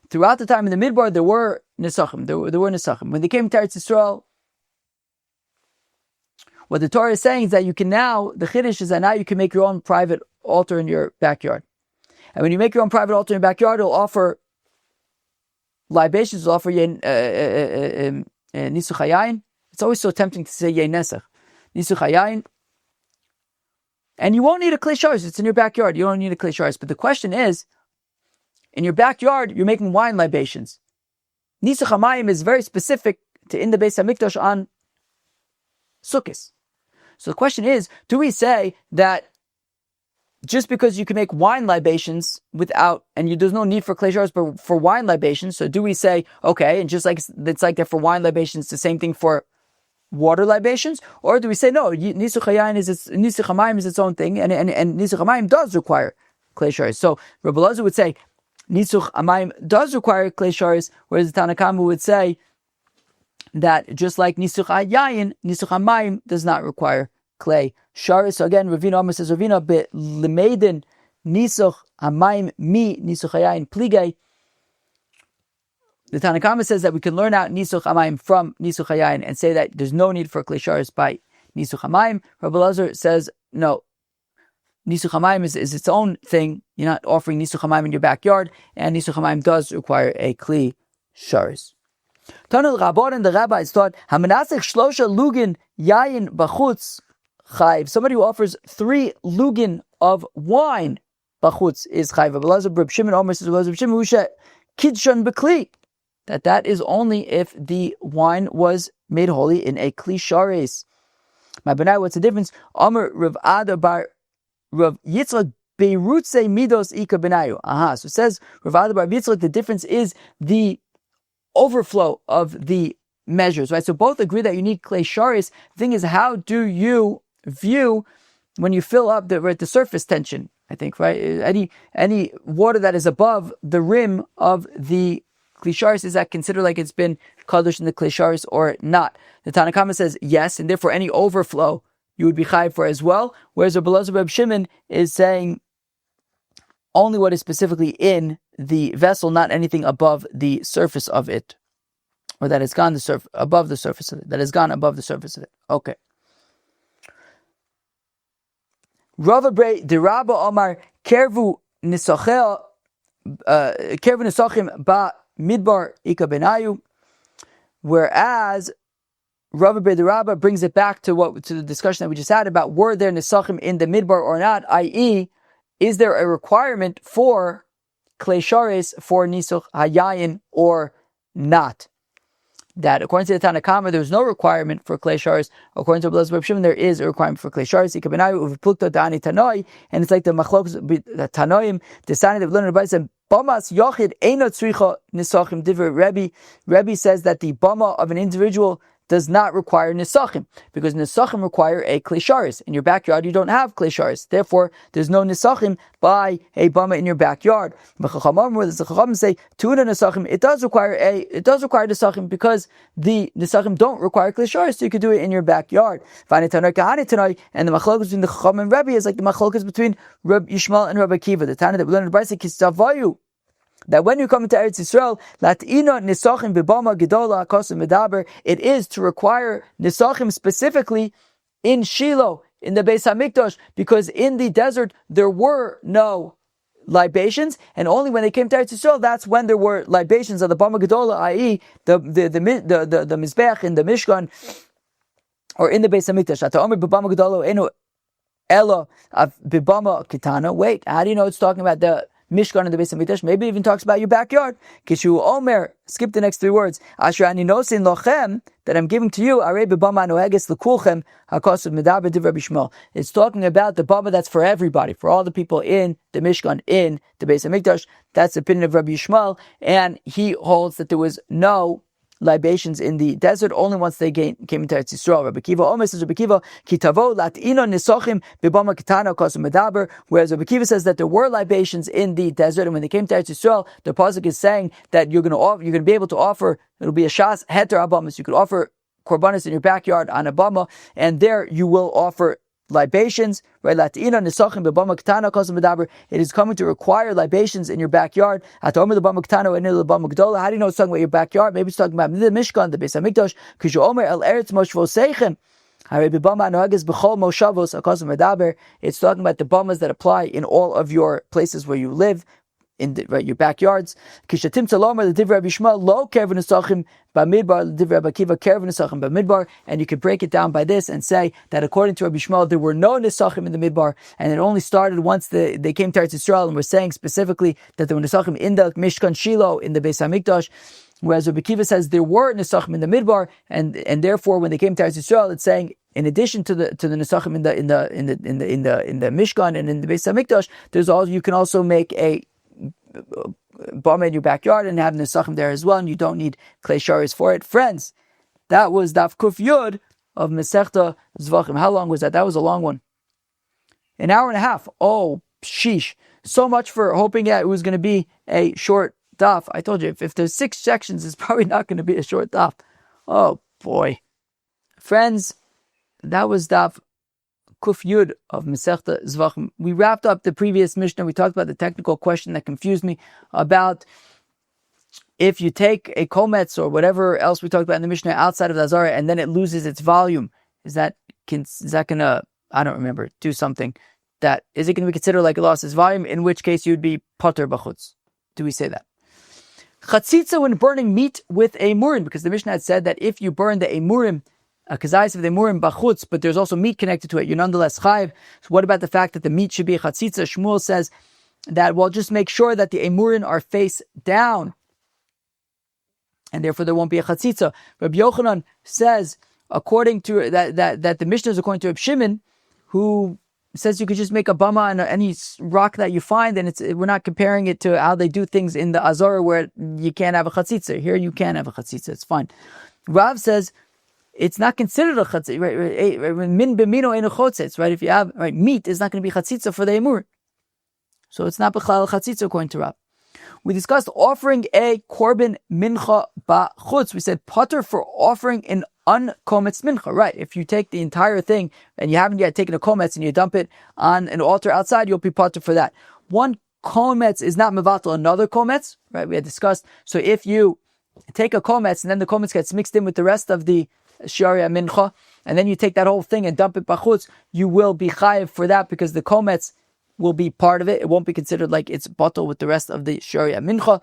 throughout the time in the midbar, there were nissachim. There were nissachim. When they came to Eretz Yisrael, what the Torah is saying is that you can now, the chiddush is that now you can make your own private altar in your backyard. And when you make your own private altar in your backyard, it'll offer libations, it'll offer nisuch hayayin. It's always so tempting to say nisuch hayayin. And you won't need a klei sharis. It's in your backyard. You don't need a klei sharis. But the question is, in your backyard, you're making wine libations. Nisuch hamayim is very specific to in the Beis HaMikdash on Sukkot. So the question is, do we say that just because you can make wine libations without, and there's no need for klei sharis but for wine libations, so do we say, okay, and just like it's like that for wine libations, it's the same thing for water libations? Or do we say, no, nisuch hayayin nisuch hamayim is its own thing, and nisuch hamayim does require klei sharis. So Rabbi Elazar would say, nisuch hamayim does require klei sharis, whereas the Tanna Kama would say that just like nisuch hayayin, nisuch hamayim does not require klei sharis. So again, Ravina Amar says, Ravina be lemeden nisuch hamayim mi nisuch hayayin pligay. The Tanna Kama says that we can learn out nisuch hamayim from nisuch hayayin and say that there's no need for klei sharis by nisuch hamayim. Rabbi Elazar says no, nisuch hamayim is its own thing. You're not offering nisuch hamayim in your backyard, and nisuch hamayim does require a klei sharis. Tanul Rabban, the rabbis thought hamanasich shlosha lugin yayin bachutz chayv. Somebody who offers 3 lugin of wine bachutz is chayv. Reb Shimon Omer says, Reb Shimon Husha kidshan bekli. that is only if the wine was made holy in a kli shares. My benai, what's the difference? Amr Rav Ada bar Rav Yitzchak beirutze midos ika benayu. So it says Rav Ada bar Yitzchak, the difference is the overflow of the measures, right? So both agree that you need klei sharis. The thing is, how do you view when you fill up the surface tension? I think, right? Any water that is above the rim of the klei sharis, is that considered like it's been kadosh in the klei sharis or not? The Tanna Kama says yes, and therefore any overflow you would be chayiv for as well. Whereas Rabbi Elazar Reb Shimon is saying only what is specifically in the vessel, not anything above the surface of it, or that has gone above the surface of it. That has gone above the surface of it. Okay. Rava Brei de Rabba Omar Kervu Nissachim Ba Midbar Ika Benayu. Whereas Rava Brei de Rabba brings it back to the discussion that we just had about were there nissachim in the midbar or not, i.e., is there a requirement for klei shares for Nisuch hayayin or not? That according to the Tanna Kama, there was no requirement for klei shares. According to Rabbi Shimon, there is a requirement for klei shares. And it's like the machlokas tanoim decided to learn about it. Bamas yochid eino tzricha nissachim divrei Rebbe. Rebbe says that the bama of an individual does not require nissachim, because nissachim require a klei shares. In your backyard, you don't have klei shares. Therefore, there's no nissachim by a bama in your backyard. Where the Chachamim say tuna nissachim, it does require nissachim because the nissachim don't require klei shares, so you could do it in your backyard. And the machlokas between the Chachamim and Rebbe is like the machlokas between Reb Yishmael and Rabbi Akiva. The Tana that we learned in the Brisa Kistavayu, that when you come into Eretz Yisrael, Lat'ina nissachim b'bama gedola hakosim medaber, it is to require nissachim specifically in Shiloh, in the Beis Hamikdash, because in the desert there were no libations, and only when they came to Eretz Yisrael, that's when there were libations of the bama gedola, i.e., the mizbeach in the Mishkan or in the Beis Hamikdash. Ata'omer b'bama gedola enu ela b'bama kitana. Wait, how do you know it's talking about the Mishkan in the Beis Hamikdash? Maybe it even talks about your backyard. Kishu Omer, skip the next three words. Asher ani nosin lochem, that I'm giving to you. Arei b'bama noeges l'kulchem hakosav medaber divrei Bishmol. It's talking about the bama that's for everybody, for all the people in the Mishkan, in the Beis Hamikdash. That's the opinion of Rabbi Yishmael, and he holds that there was no libations in the desert only once they came into Eretz Yisrael. Rabbi Kiva Omer says, Rabbi Kiva kitavo lat'ino nissachim b'bama kitana kosim medaber. Whereas Rabbi Kiva says that there were libations in the desert, and when they came to Eretz Yisrael, the pasuk is saying that you're going to be able to offer. It'll be a shas heter abamas. You could offer korbanos in your backyard on a bama, and there you will offer libations, right? Lat'ina nissachim b'bama kitana kosim medaber. It is coming to require libations in your backyard. At'omer l'bama kitana and l'bama gedola. How do you know it's talking about your backyard? Maybe it's talking about the Mishkan, the Beis Hamikdash. Kishu Omer el eretz moshvoseichem. It's talking about the bamas that apply in all of your places where you live, in your backyards. And you can break it down by this and say that according to Rabbi Yishmael, there were no nissachim in the midbar, and it only started once they came to Eretz Yisrael, and we're saying specifically that there were nissachim in the Mishkan Shiloh, in the Beis Hamikdash. Whereas Rabbi Kiva says there were nissachim in the midbar, and therefore when they came to Eretz Yisrael, it's saying in addition to the nissachim in the Mishkan and in the Beis Hamikdash, you can also make a bama in your backyard and have nissachim there as well, and you don't need klei sharis for it. Friends, that was Daf Kuf Yud of Masechta Zevachim. How long was that? That was a long one. An hour and a half. Oh, sheesh. So much for hoping that it was going to be a short daf. I told you, if there's 6 sections, it's probably not going to be a short daf. Oh, boy. Friends, that was Daf Kuf Yud of Masechta Zevachim. We wrapped up the previous mishnah. We talked about the technical question that confused me about if you take a kometz or whatever else we talked about in the mishnah outside of the Azara and then it loses its volume. Is that going to, I don't remember, do something that, is it going to be considered like it lost its volume, in which case you'd be pater bachutz? Do we say that? Chatzizah when burning meat with emurin, because the mishnah had said that if you burn the emurin, a kazayis of the emurim bachutz, but there's also meat connected to it, you're nonetheless chayiv. So what about the fact that the meat should be a chatzitza? Shmuel says that, well, just make sure that the emurim are face down. and therefore there won't be a chatzitza. Rabbi Yochanan says, according to that the mishnah is according to Rabbi Shimon, who says you could just make a bama on any rock that you find, and we're not comparing it to how they do things in the Azara where you can't have a chatzitza. Here you can have a chatzitza, it's fine. Rav says it's not considered a chatzitza. Right? Min b'mino ein chotzitz. Right? If you have meat, is not going to be chatzitza for the emurin. So it's not b'chlal chatzitza according to Rav. We discussed offering a korban mincha bachutz. We said pater for offering an unkometz mincha. Right? If you take the entire thing and you haven't yet taken a kometz and you dump it on an altar outside, you'll be pater for that. One kometz is not mevatel another kometz. Right? We had discussed. So if you take a kometz and then the kometz gets mixed in with the rest of the sharia mincha, and then you take that whole thing and dump it bachutz, you will be chayiv for that because the kometz will be part of it. It won't be considered like it's bottle with the rest of the sharia mincha.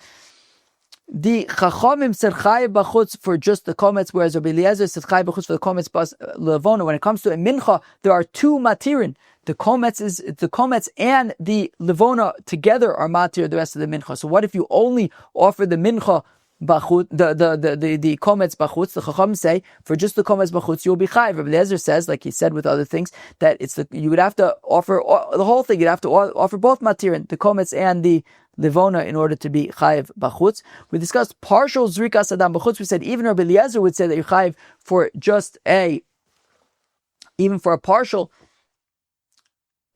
The chachamim said chayiv bachutz for just the kometz, whereas Rabbi Eliezer said chayiv bachutz for the kometz bas levona. When it comes to a mincha, there are two matirin. The kometz and the levona together are matir the rest of the mincha. So what if you only offer the mincha bachutz, the kometz bachutz? The chacham say for just the kometz bachutz you'll be chayiv. Rabbi Eliezer says, like he said with other things, that you would have to offer the whole thing. You'd have to offer both matirin, the kometz and the levona, in order to be chayiv bachutz. We discussed partial zerikas hadam bachutz. We said even Rabbi Eliezer would say that you're chayiv for even for a partial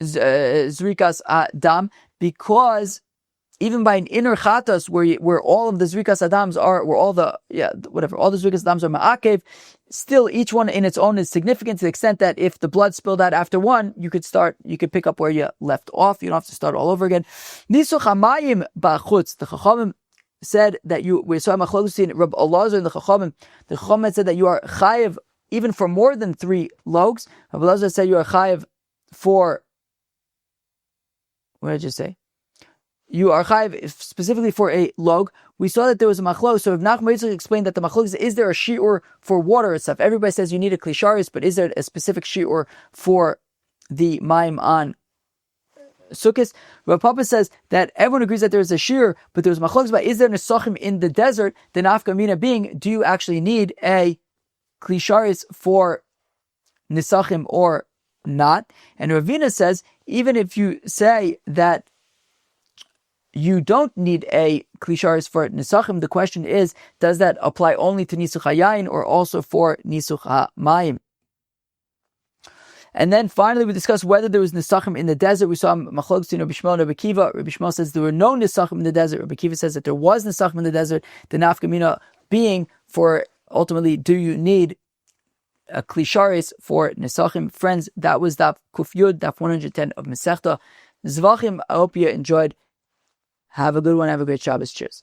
zerikas hadam, because even by an inner chatas where all of the zerikas hadams are, all the zerikas hadams are ma'akev, still each one in its own is significant to the extent that if the blood spilled out after one, you could pick up where you left off. You don't have to start all over again. Nisuch hamayim bachutz. The chachamim said that we saw machlokes in Rabbi Elazar and the chachamim. The chachamim said that you are chayiv even for more than 3 logs. Rabbi Elazar said you are chayiv for, what did you say? You are chayiv specifically for a log. We saw that there was a machlok. So if Nachman Yitzchak explained that the machlok is there a shiur for water and stuff? Everybody says you need a klisharis, but is there a specific shiur for the mayim on sukkahs? Rav Papa says that everyone agrees that there is a shiur, but there's machlok about is there nissachim in the desert? The nafka mina being, do you actually need a klisharis for nissachim or not? And Ravina says even if you say that you don't need a klisharis for nissachim, the question is, does that apply only to nisuch hayayin or also for nisuch hamayim? And then finally we discussed whether there was nissachim in the desert. We saw machlokes in Rabbi Shmuel and Rabbi Kiva. Rabbi Shmuel says there were no nissachim in the desert. Rabbi Kiva says that there was nissachim in the desert. The nafka mina being for ultimately, do you need a klisharis for nissachim? Friends, that was Daf Kufyud, Daf 110 of Masechta Zevachim. I hope you enjoyed. Have a good one. Have a great Shabbos. Cheers.